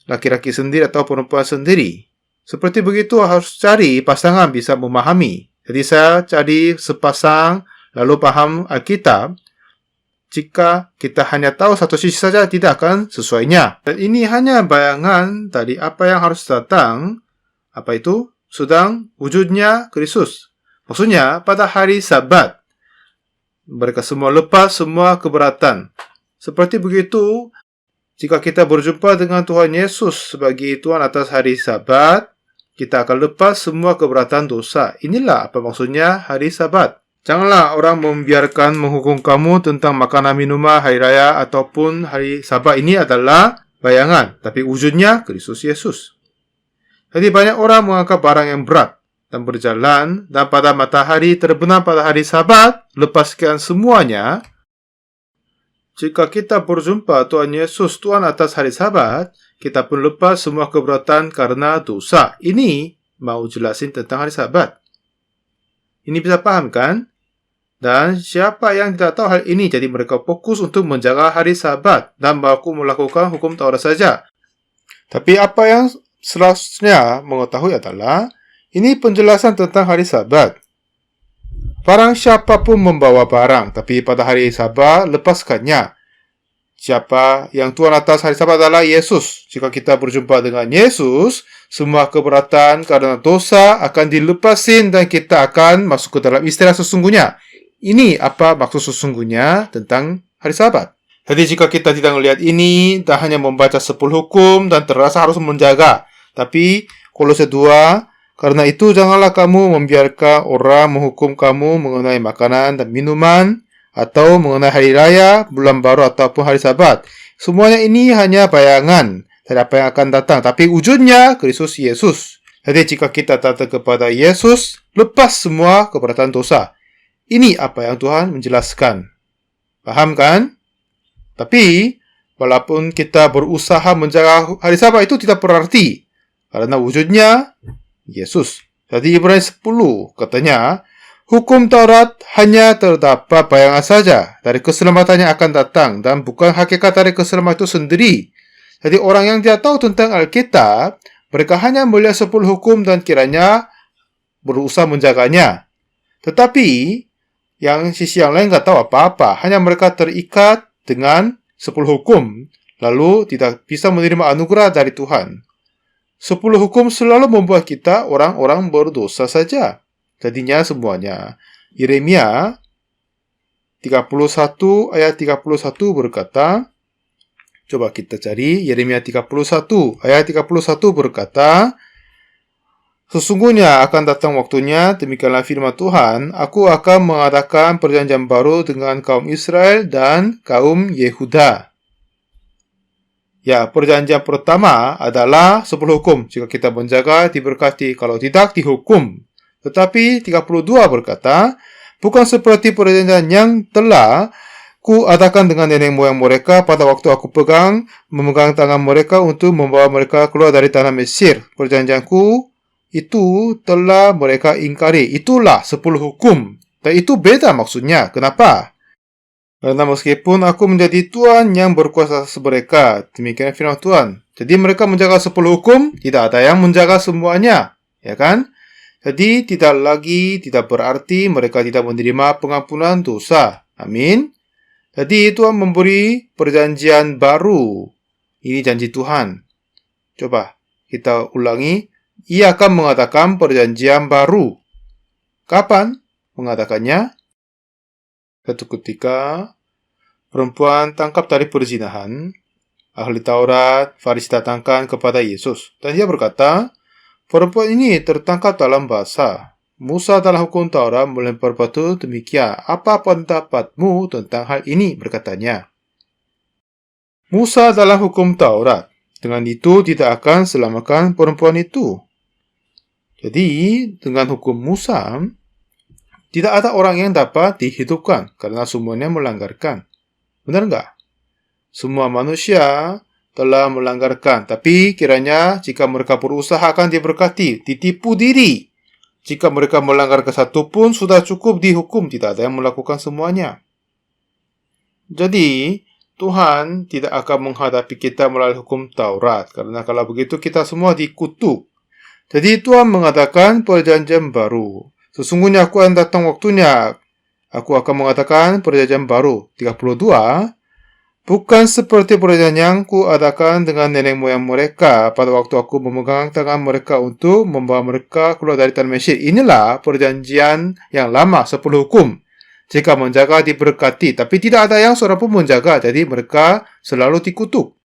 laki-laki sendiri atau perempuan sendiri. Seperti begitu harus cari pasangan bisa memahami. Jadi, saya cari sepasang, lalu paham Alkitab. Jika kita hanya tahu satu sisi saja, tidak akan sesuainya. Dan ini hanya bayangan dari apa yang harus datang. Apa itu? Sedang wujudnya Kristus. Maksudnya, pada hari Sabat, mereka semua lepas semua keberatan. Seperti begitu, jika kita berjumpa dengan Tuhan Yesus sebagai Tuhan atas hari Sabat, kita akan lepas semua keberatan dosa. Inilah apa maksudnya hari Sabat. Janganlah orang membiarkan menghukum kamu tentang makanan minuman, hari raya, ataupun hari Sabat. Ini adalah bayangan, tapi wujudnya Kristus Yesus. Jadi banyak orang mengangkat barang yang berat dan berjalan, dan pada matahari terbenam pada hari Sabat, lepaskan semuanya. Jika kita berjumpa Tuhan Yesus, Tuhan atas hari Sabat, kita pun lepas semua keberatan karena dosa. Ini mau jelasin tentang hari Sabat. Ini bisa paham kan? Dan siapa yang tidak tahu hal ini, jadi mereka fokus untuk menjaga hari Sabat dan baku melakukan hukum Taurat saja. Tapi apa yang seharusnya mengetahui adalah, ini penjelasan tentang hari Sabat. Barang siapapun membawa barang, tapi pada hari Sabat, lepaskannya. Siapa yang Tuhan atas hari Sabat adalah Yesus. Jika kita berjumpa dengan Yesus, semua keberatan karena dosa akan dilepasin dan kita akan masuk ke dalam istilah sesungguhnya. Ini apa maksud sesungguhnya tentang hari Sabat. Jadi jika kita tidak melihat ini, dan hanya membaca 10 hukum dan terasa harus menjaga. Tapi Kolose 2, karena itu janganlah kamu membiarkan orang menghukum kamu mengenai makanan dan minuman, atau mengenai hari raya, bulan baru ataupun hari Sabat. Semuanya ini hanya bayangan dari apa yang akan datang. Tapi wujudnya Kristus Yesus. Jadi jika kita datang kepada Yesus, lepas semua keberatan dosa. Ini apa yang Tuhan menjelaskan. Paham kan? Tapi, walaupun kita berusaha menjaga hari Sabat itu tidak berarti. Karena wujudnya Yesus. Jadi Ibrani 10 katanya, hukum Taurat hanya terdapat bayangan saja dari keselamatan yang akan datang dan bukan hakikat dari keselamatan itu sendiri. Jadi orang yang tidak tahu tentang Alkitab, mereka hanya melihat 10 hukum dan kiranya berusaha menjaganya. Tetapi, yang sisi yang lain tidak tahu apa-apa. Hanya mereka terikat dengan 10 hukum, lalu tidak bisa menerima anugerah dari Tuhan. 10 hukum selalu membuat kita orang-orang berdosa saja. Jadinya semuanya. Yeremia 31 ayat 31 berkata, coba kita cari, Yeremia 31 ayat 31 berkata, sesungguhnya akan datang waktunya, demikianlah firman Tuhan, aku akan mengadakan perjanjian baru dengan kaum Israel dan kaum Yehuda. Ya, perjanjian pertama adalah 10 hukum. Jika kita menjaga, diberkati. Kalau tidak, dihukum. Tetapi 32 berkata, bukan seperti perjanjian yang telah ku adakan dengan nenek moyang mereka pada waktu aku memegang tangan mereka untuk membawa mereka keluar dari tanah Mesir. Perjanjianku itu telah mereka ingkari. Itulah 10 hukum. Dan itu beda maksudnya. Kenapa? Karena meskipun aku menjadi Tuhan yang berkuasa atas mereka. Demikian firman Tuhan. Jadi mereka menjaga 10 hukum, tidak ada yang menjaga semuanya. Ya kan? Jadi tidak berarti mereka tidak menerima pengampunan dosa. Amin. Jadi Tuhan memberi perjanjian baru. Ini janji Tuhan. Coba kita ulangi. Ia akan mengadakan perjanjian baru. Kapan mengadakannya? Suatu ketika perempuan tangkap dari perzinahan. Ahli Taurat, Farisi datangkan kepada Yesus. Dan dia berkata, perempuan ini tertangkap dalam bahasa. Musa dalam hukum Taurat melempar batu demikian. Apa pendapatmu tentang hal ini? Berkatanya. Musa dalam hukum Taurat. Dengan itu tidak akan selamatkan perempuan itu. Jadi, dengan hukum Musa, tidak ada orang yang dapat dihidupkan karena semuanya melanggarkan. Benar enggak? Semua manusia telah melanggarkan. Tapi kiranya jika mereka berusaha akan diberkati, ditipu diri. Jika mereka melanggar ke satu pun, sudah cukup dihukum. Tidak ada yang melakukan semuanya. Jadi, Tuhan tidak akan menghadapi kita melalui hukum Taurat. Karena kalau begitu, kita semua dikutuk. Jadi, Tuhan mengatakan perjanjian baru. Sesungguhnya aku akan datang waktunya. Aku akan mengatakan perjanjian baru. 32. Bukan seperti perjanjian yang kuadakan dengan nenek moyang mereka pada waktu aku memegang tangan mereka untuk membawa mereka keluar dari tanah Mesir. Inilah perjanjian yang lama, 10 hukum. Jika menjaga diberkati, tapi tidak ada yang seorang pun menjaga, jadi mereka selalu dikutuk.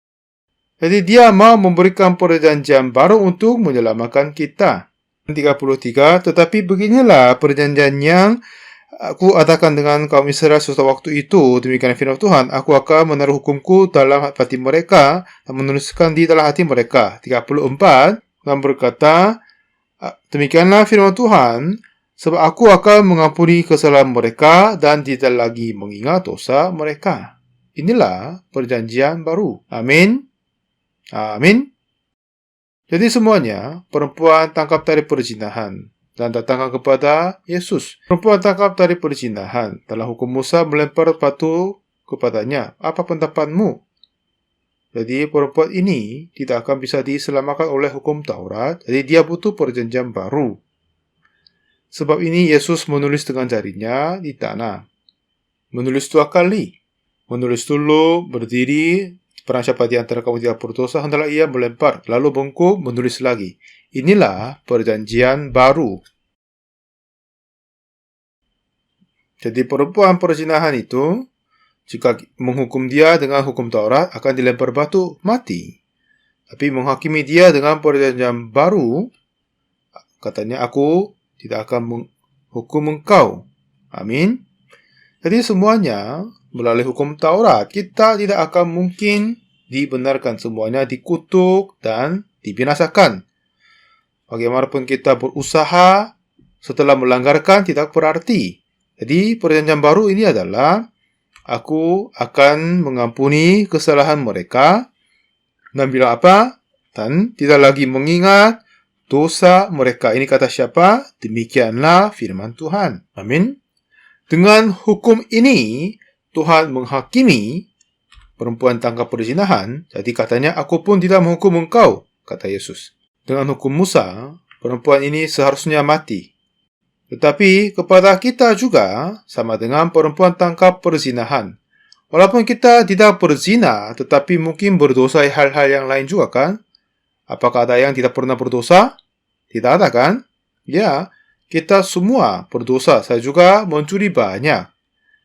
Jadi dia mau memberikan perjanjian baru untuk menyelamatkan kita. 33, tetapi beginilah perjanjian yang aku adakan dengan kaum Israel sesuatu waktu itu. Demikian firman Tuhan. Aku akan menaruh hukumku dalam hati mereka dan menuliskan di dalam hati mereka. 34. Dan berkata, demikianlah firman Tuhan, sebab aku akan mengampuni kesalahan mereka dan tidak lagi mengingat dosa mereka. Inilah perjanjian baru. Amin. Amin. Jadi semuanya, perempuan tangkap dari perzinahan dan datangkan kepada Yesus. Perempuan tangkap dari perzinahan. Dalam hukum Musa melempar batu kepadanya. Apa pendapatmu? Jadi perempuan ini tidak akan bisa diselamatkan oleh hukum Taurat. Jadi dia butuh perjanjian baru. Sebab ini Yesus menulis dengan jarinya di tanah. Menulis 2 kali. Menulis dulu, berdiri. Barang siapa di antara kamu tidak berdosa, hendaklah ia melempar. Lalu bengkok, menulis lagi. Inilah perjanjian baru. Jadi perempuan perzinahan itu, jika menghukum dia dengan hukum Taurat, akan dilempar batu, mati. Tapi menghakimi dia dengan perjanjian baru, katanya aku tidak akan menghukum engkau. Amin. Jadi semuanya melalui hukum Taurat, kita tidak akan mungkin dibenarkan, semuanya dikutuk dan dibinasakan. Bagaimanapun kita berusaha setelah melanggarkan tidak berarti. Jadi perjanjian baru ini adalah aku akan mengampuni kesalahan mereka dan bilang apa? Dan tidak lagi mengingat dosa mereka. Ini kata siapa? Demikianlah firman Tuhan. Amin. Dengan hukum ini, Tuhan menghakimi perempuan tangkap perzinahan. Jadi katanya, aku pun tidak menghukum engkau, kata Yesus. Dengan hukum Musa, perempuan ini seharusnya mati. Tetapi kepada kita juga, sama dengan perempuan tangkap perzinahan. Walaupun kita tidak berzina, tetapi mungkin berdosa hal-hal yang lain juga kan? Apakah ada yang tidak pernah berdosa? Tidak ada kan? Ya, kita semua berdosa. Saya juga mencuri banyak.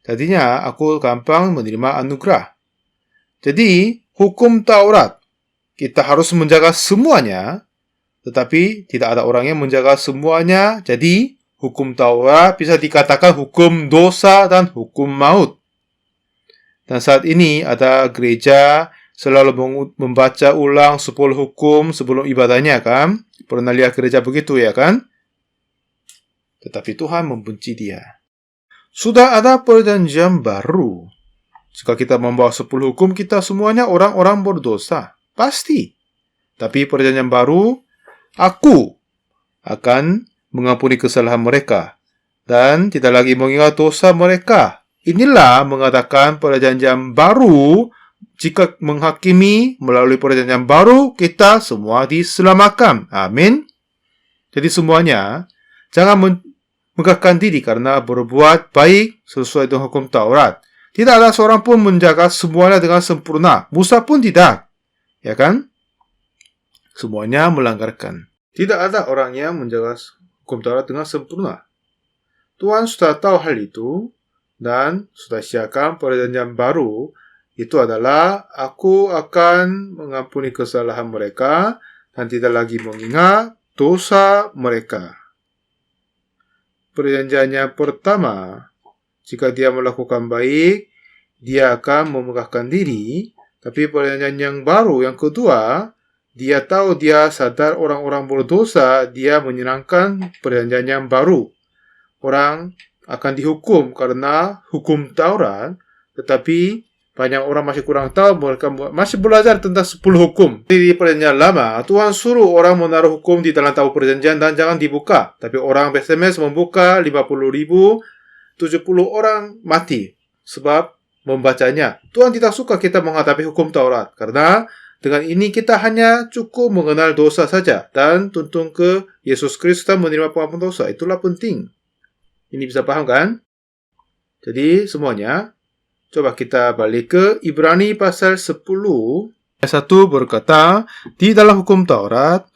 Jadinya aku gampang menerima anugerah. Jadi, hukum Taurat, kita harus menjaga semuanya, tetapi tidak ada orang yang menjaga semuanya. Jadi, hukum Taurat bisa dikatakan hukum dosa dan hukum maut. Dan saat ini ada gereja selalu membaca ulang 10 hukum sebelum ibadahnya kan? Pernah lihat gereja begitu ya kan? Tetapi Tuhan membenci dia. Sudah ada perjanjian baru. Jika kita membawa 10 hukum, kita semuanya orang-orang berdosa. Pasti. Tapi perjanjian baru, aku akan mengampuni kesalahan mereka dan tidak lagi mengingat dosa mereka. Inilah mengatakan perjanjian baru. Jika menghakimi melalui perjanjian baru, kita semua diselamatkan. Amin. Jadi semuanya, jangan megahkan diri karena berbuat baik sesuai dengan hukum Taurat. Tidak ada seorang pun menjaga semuanya dengan sempurna. Musa pun tidak. Ya kan? Semuanya melanggarkan. Tidak ada orang yang menjaga hukum Taurat dengan sempurna. Tuhan sudah tahu hal itu dan sudah siapkan perjanjian baru. Itu adalah aku akan mengampuni kesalahan mereka dan tidak lagi mengingat dosa mereka. Perjanjiannya pertama, jika dia melakukan baik, dia akan memegahkan diri. Tapi perjanjian yang baru, yang kedua, dia tahu dia sadar orang-orang berdosa, dia menyenangkan perjanjian yang baru. Orang akan dihukum karena hukum Taurat, tetapi banyak orang masih kurang tahu, mereka masih belajar tentang 10 hukum. Di perjanjian lama, Tuhan suruh orang menaruh hukum di dalam tabut perjanjian dan jangan dibuka. Tapi orang SMS membuka 50.000, 70 orang mati sebab membacanya. Tuhan tidak suka kita menghadapi hukum Taurat, karena dengan ini kita hanya cukup mengenal dosa saja dan tuntun ke Yesus Kristus dan menerima pengampunan dosa. Itulah penting. Ini bisa paham kan? Jadi semuanya, coba kita balik ke Ibrani pasal 10. Ayat 1 berkata, di dalam hukum Taurat,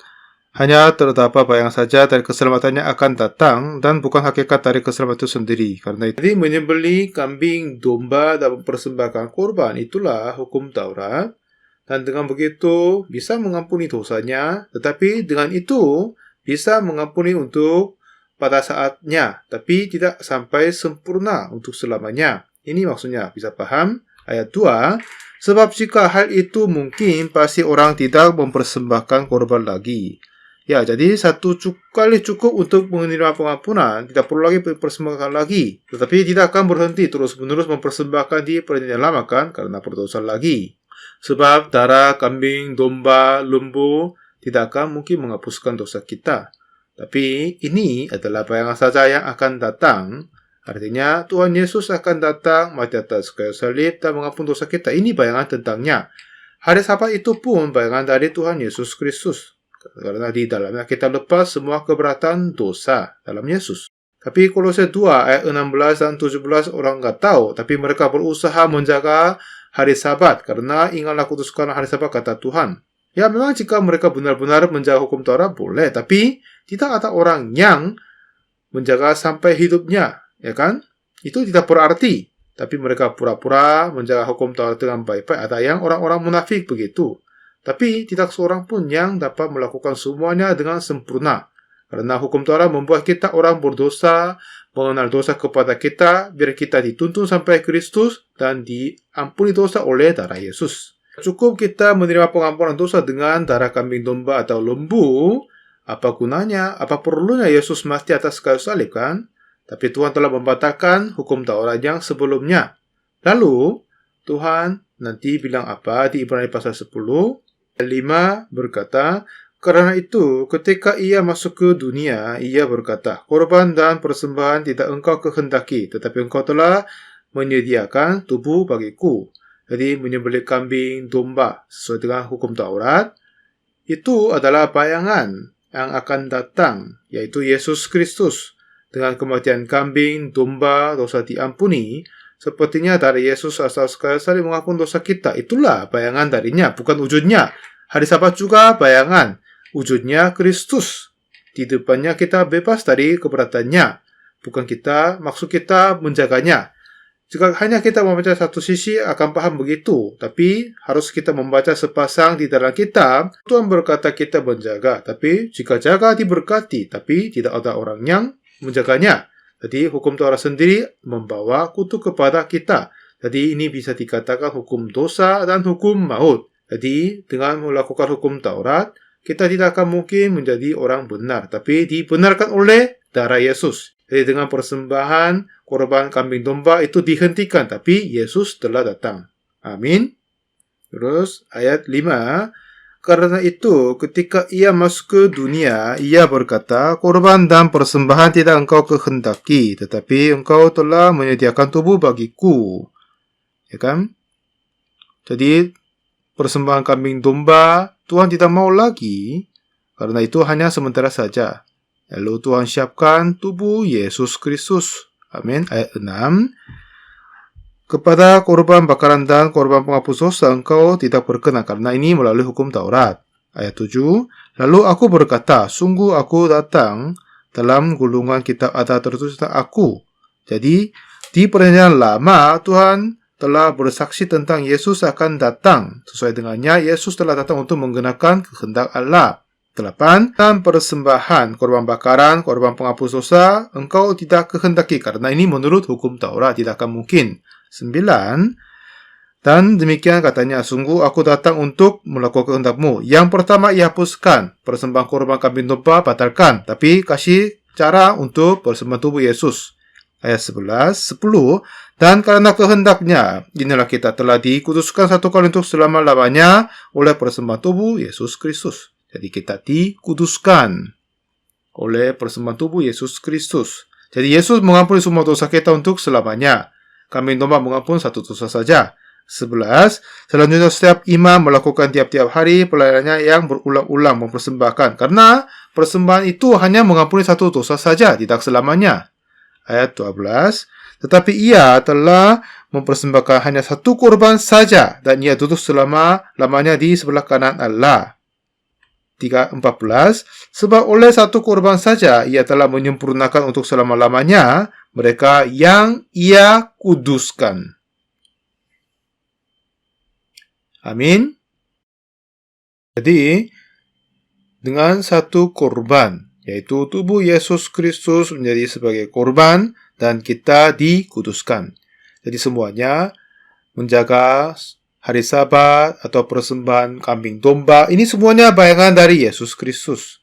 hanya terdapat bayang saja dari keselamatannya akan datang dan bukan hakikat dari keselamatan itu sendiri. Karena itu, jadi menyembelih kambing, domba dan mempersembahkan korban, itulah hukum Taurat. Dan dengan begitu, bisa mengampuni dosanya, tetapi dengan itu, bisa mengampuni untuk pada saatnya, tapi tidak sampai sempurna untuk selamanya. Ini maksudnya, bisa paham? Ayat 2, sebab jika hal itu mungkin, pasti orang tidak mempersembahkan korban lagi. Ya, jadi satu kali cukup untuk menerima pengampunan, tidak perlu lagi mempersembahkan lagi. Tetapi tidak akan berhenti terus-menerus mempersembahkan di perjanjian lama kan, karena berdosa lagi. Sebab darah kambing, domba, lembu tidak akan mungkin menghapuskan dosa kita. Tapi ini adalah bayangan saja yang akan datang. Artinya Tuhan Yesus akan datang, mati atas kayu salib dan mengampuni dosa kita. Ini bayangan tentangnya. Hari Sabat itu pun bayangan dari Tuhan Yesus Kristus. Karena di dalamnya kita lepas semua keberatan dosa dalam Yesus. Tapi Kolose 2 ayat 16 dan 17 orang nggak tahu. Tapi mereka berusaha menjaga hari Sabat. Karena ingatlah kuduskan hari Sabat, kata Tuhan. Ya, memang jika mereka benar-benar menjaga hukum Taurat boleh, tapi tidak ada orang yang menjaga sampai hidupnya, ya kan? Itu tidak berarti. Tapi mereka pura-pura menjaga hukum Taurat dengan baik-baik. Ada yang orang-orang munafik begitu. Tapi tidak seorang pun yang dapat melakukan semuanya dengan sempurna. Karena hukum Taurat membuat kita orang berdosa, mengenal dosa kepada kita, biar kita dituntun sampai Kristus dan diampuni dosa oleh darah Yesus. Cukup kita menerima pengampunan dosa dengan darah kambing, domba atau lembu. Apa gunanya? Apa perlunya Yesus mati atas kayu salib kan? Tapi Tuhan telah membatalkan hukum Taurat yang sebelumnya. Lalu Tuhan nanti bilang apa di Ibrani pasal 10? 5 berkata, karena itu ketika ia masuk ke dunia, ia berkata, korban dan persembahan tidak engkau kehendaki, tetapi engkau telah menyediakan tubuh bagiku. Jadi menyembelih kambing, domba sesuai dengan hukum Taurat, itu adalah bayangan yang akan datang, yaitu Yesus Kristus. Dengan kematian kambing, domba, dosa diampuni, sepertinya dari Yesus asal sekali saling mengampuni dosa kita. Itulah bayangan darinya, bukan wujudnya. Hari Sabat juga bayangan, wujudnya Kristus. Di depannya kita bebas dari keberatannya. Bukan kita, maksud kita menjaganya. Jika hanya kita membaca satu sisi akan paham begitu. Tapi harus kita membaca sepasang di dalam kitab. Tuhan berkata kita menjaga. Tapi jika jaga diberkati. Tapi tidak ada orang yang menjaganya. Jadi hukum Taurat sendiri membawa kutuk kepada kita. Jadi ini bisa dikatakan hukum dosa dan hukum maut. Jadi dengan melakukan hukum Taurat, kita tidak akan mungkin menjadi orang benar. Tapi dibenarkan oleh darah Yesus. Jadi dengan persembahan korban kambing domba itu dihentikan, tapi Yesus telah datang. Amin. Terus ayat 5, karena itu ketika ia masuk ke dunia, ia berkata, korban dan persembahan tidak engkau kehendaki, tetapi engkau telah menyediakan tubuh bagiku. Ya kan? Jadi persembahan kambing domba Tuhan tidak mau lagi, karena itu hanya sementara saja. Lalu Tuhan siapkan tubuh Yesus Kristus. Amin. Ayat 6, kepada korban bakaran dan korban penghapus dosa engkau tidak berkenan, karena ini melalui hukum Taurat. Ayat 7, lalu aku berkata, sungguh aku datang, dalam gulungan kitab ada tertulis tentang aku. Jadi, di perjanjian lama, Tuhan telah bersaksi tentang Yesus akan datang. Sesuai dengannya, Yesus telah datang untuk menggenakan kehendak Allah. 8, dan persembahan, korban bakaran, korban penghapus dosa, engkau tidak kehendaki, karena ini menurut hukum Taurat, tidak akan mungkin. 9, dan demikian katanya, sungguh aku datang untuk melakukan kehendakmu. Yang pertama ia hapuskan, persembahan korban kambing domba batalkan, tapi kasih cara untuk persembahan tubuh Yesus. Ayat 10, dan karena kehendaknya, inilah kita telah dikuduskan satu kali untuk selama-lamanya oleh persembahan tubuh Yesus Kristus. Jadi kita dikuduskan oleh persembahan tubuh Yesus Kristus. Jadi Yesus mengampuni semua dosa kita untuk selamanya. Kambing domba mengampuni satu dosa saja. 11, selanjutnya setiap imam melakukan tiap-tiap hari pelayanannya yang berulang-ulang mempersembahkan. Karena persembahan itu hanya mengampuni satu dosa saja, tidak selamanya. Ayat 12, tetapi ia telah mempersembahkan hanya satu korban saja, dan ia duduk selama-lamanya di sebelah kanan Allah. 14, sebab oleh satu korban saja ia telah menyempurnakan untuk selama-lamanya mereka yang ia kuduskan. Amin. Jadi, dengan satu korban, yaitu tubuh Yesus Kristus menjadi sebagai korban, dan kita dikuduskan. Jadi semuanya menjaga hari Sabat atau persembahan kambing domba, ini semuanya bayangan dari Yesus Kristus.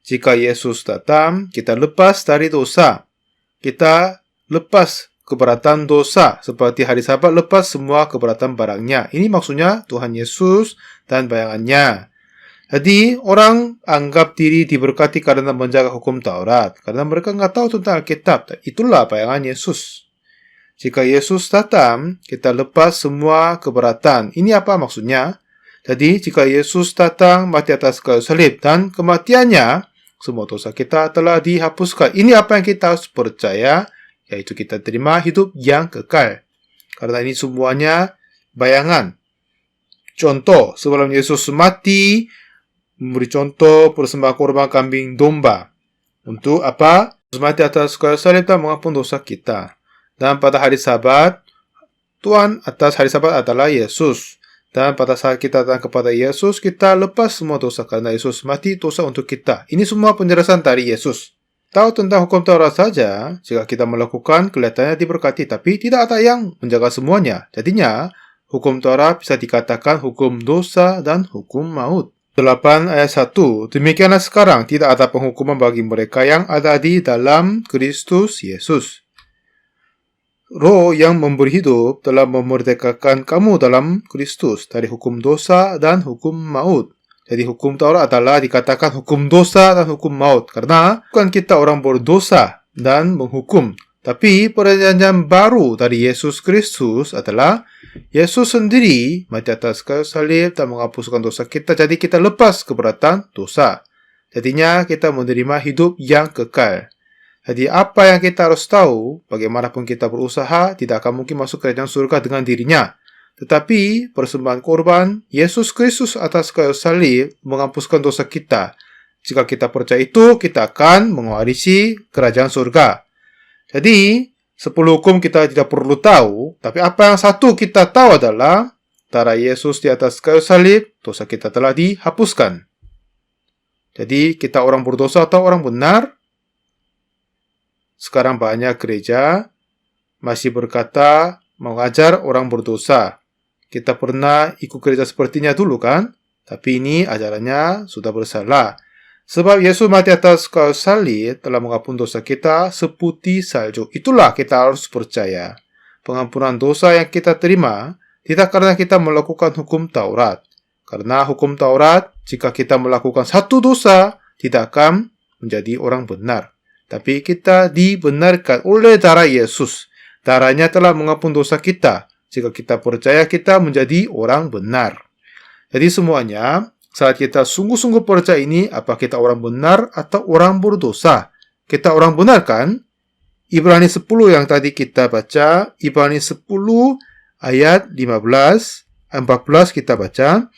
Jika Yesus datang, kita lepas dari dosa. Kita lepas keberatan dosa. Seperti hari Sabat, lepas semua keberatan barangnya. Ini maksudnya Tuhan Yesus dan bayangannya. Jadi, orang anggap diri diberkati karena menjaga hukum Taurat. Karena mereka nggak tahu tentang Alkitab. Itulah bayangan Yesus. Jika Yesus datang, kita lepas semua keberatan. Ini apa maksudnya? Jadi, jika Yesus datang, mati atas kayu salib, dan kematiannya, semua dosa kita telah dihapuskan. Ini apa yang kita harus percaya, yaitu kita terima hidup yang kekal. Karena ini semuanya bayangan. Contoh, sebelum Yesus mati, memberi contoh persembahan korban kambing domba. Untuk apa? Mati atas kayu salib dan mengampuni dosa kita. Dan pada hari Sabat, Tuhan atas hari Sabat adalah Yesus. Dan pada saat kita datang kepada Yesus, kita lepas semua dosa karena Yesus mati dosa untuk kita. Ini semua penjelasan dari Yesus. Tahu tentang hukum Taurat saja, jika kita melakukan, kelihatannya diberkati, tapi tidak ada yang menjaga semuanya. Jadinya, hukum Taurat bisa dikatakan hukum dosa dan hukum maut. 8 ayat 1, demikianlah sekarang tidak ada penghukuman bagi mereka yang ada di dalam Kristus Yesus. Roh yang memberi hidup telah memerdekakan kamu dalam Kristus dari hukum dosa dan hukum maut. Jadi hukum Taurat adalah dikatakan hukum dosa dan hukum maut. Karena bukan kita orang berdosa dan menghukum. Tapi perjanjian baru dari Yesus Kristus adalah Yesus sendiri mati atas kayu salib dan menghapuskan dosa kita. Jadi kita lepas keberatan dosa. Jadinya kita menerima hidup yang kekal. Jadi apa yang kita harus tahu, bagaimanapun kita berusaha, tidak akan mungkin masuk kerajaan surga dengan dirinya. Tetapi persembahan korban Yesus Kristus atas kayu salib menghapuskan dosa kita. Jika kita percaya itu, kita akan mewarisi kerajaan surga. Jadi, 10 hukum kita tidak perlu tahu, tapi apa yang satu kita tahu adalah darah Yesus di atas kayu salib, dosa kita telah dihapuskan. Jadi, kita orang berdosa atau orang benar? Sekarang banyak gereja masih berkata mengajar orang berdosa. Kita pernah ikut gereja sepertinya dulu kan? Tapi ini ajarannya sudah bersalah. Sebab Yesus mati atas kayu salib telah mengampuni dosa kita seputih salju. Itulah kita harus percaya. Pengampunan dosa yang kita terima tidak karena kita melakukan hukum Taurat. Karena hukum Taurat, jika kita melakukan satu dosa, tidak akan menjadi orang benar. Tapi kita dibenarkan oleh darah Yesus. Darahnya telah mengampuni dosa kita. Jika kita percaya, kita menjadi orang benar. Jadi semuanya, saat kita sungguh-sungguh percaya ini, apa kita orang benar atau orang berdosa? Kita orang benar kan? Ibrani 10 yang tadi kita baca, Ibrani 10 ayat 15, 14 kita baca.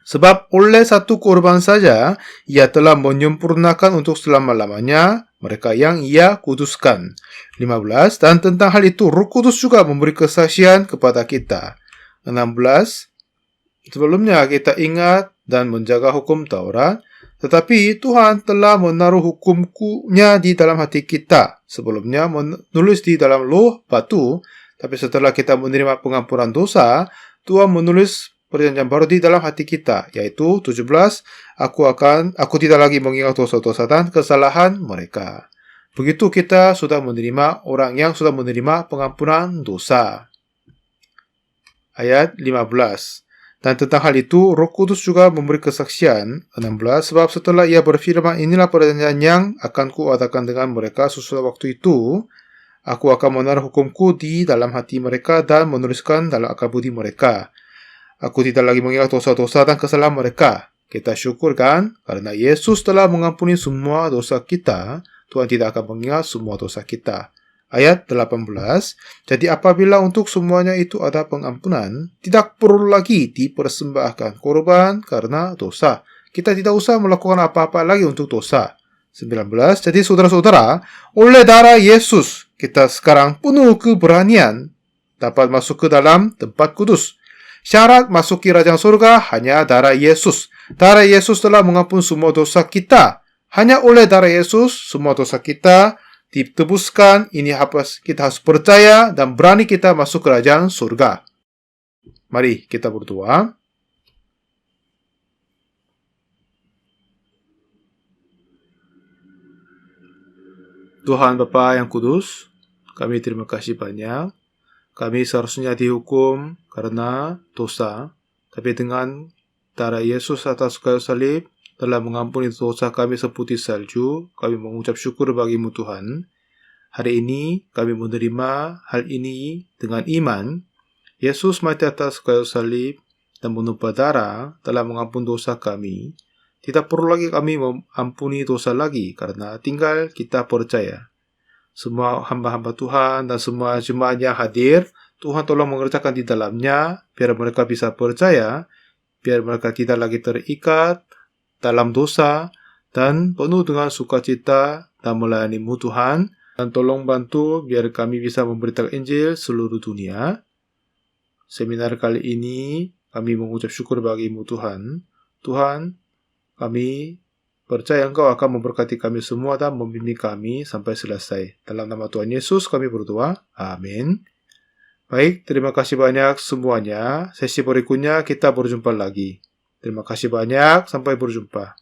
Sebab oleh satu korban saja, ia telah menyempurnakan untuk selama-lamanya mereka yang ia kuduskan. 15, dan tentang hal itu, Roh Kudus juga memberi kesaksian kepada kita. 16, sebelumnya kita ingat dan menjaga hukum Taurat, tetapi Tuhan telah menaruh hukumnya di dalam hati kita. Sebelumnya menulis di dalam loh batu, tapi setelah kita menerima pengampunan dosa, Tuhan menulis perjanjian baru di dalam hati kita, yaitu 17, aku tidak lagi mengingat dosa-dosa dan kesalahan mereka. Begitu kita sudah menerima, orang yang sudah menerima pengampunan dosa. Ayat 15. Dan tentang hal itu, Roh Kudus juga memberi kesaksian. 16. Sebab setelah ia berfirman, inilah perjanjian yang akan kuadakan dengan mereka sesudah waktu itu. Aku akan menaruh hukumku di dalam hati mereka dan menuliskan dalam akal budi mereka. Aku tidak lagi mengingat dosa-dosa dan kesalahan mereka. Kita syukurkan karena Yesus telah mengampuni semua dosa kita. Tuhan tidak akan mengingat semua dosa kita. Ayat 18. Jadi apabila untuk semuanya itu ada pengampunan, tidak perlu lagi dipersembahkan korban karena dosa. Kita tidak usah melakukan apa-apa lagi untuk dosa. 19. Jadi saudara-saudara, oleh darah Yesus, kita sekarang penuh keberanian dapat masuk ke dalam tempat kudus. Syarat masuk ke kerajaan surga hanya darah Yesus. Darah Yesus telah mengampuni semua dosa kita. Hanya oleh darah Yesus, semua dosa kita ditebuskan. Ini kita harus percaya dan berani kita masuk kerajaan surga. Mari kita berdoa. Tuhan Bapa yang kudus, kami terima kasih banyak. Kami seharusnya dihukum karena dosa, tapi dengan darah Yesus atas kayu salib telah mengampuni dosa kami seputih salju. Kami mengucap syukur bagimu Tuhan. Hari ini kami menerima hal ini dengan iman. Yesus mati atas kayu salib dan menumpah darah telah mengampuni dosa kami. Tidak perlu lagi kami mengampuni dosa lagi karena tinggal kita percaya. Semua hamba-hamba Tuhan dan semua jemaat yang hadir, Tuhan tolong mengerjakan di dalamnya, biar mereka bisa percaya, biar mereka tidak lagi terikat dalam dosa, dan penuh dengan sukacita dan melayani-Mu Tuhan, dan tolong bantu biar kami bisa memberitakan Injil seluruh dunia. Seminar kali ini, kami mengucap syukur bagi-Mu Tuhan. Tuhan, kami percaya Engkau akan memberkati kami semua dan membimbing kami sampai selesai. Dalam nama Tuhan Yesus kami berdoa. Amin. Baik, terima kasih banyak semuanya. Sesi berikutnya kita berjumpa lagi. Terima kasih banyak. Sampai berjumpa.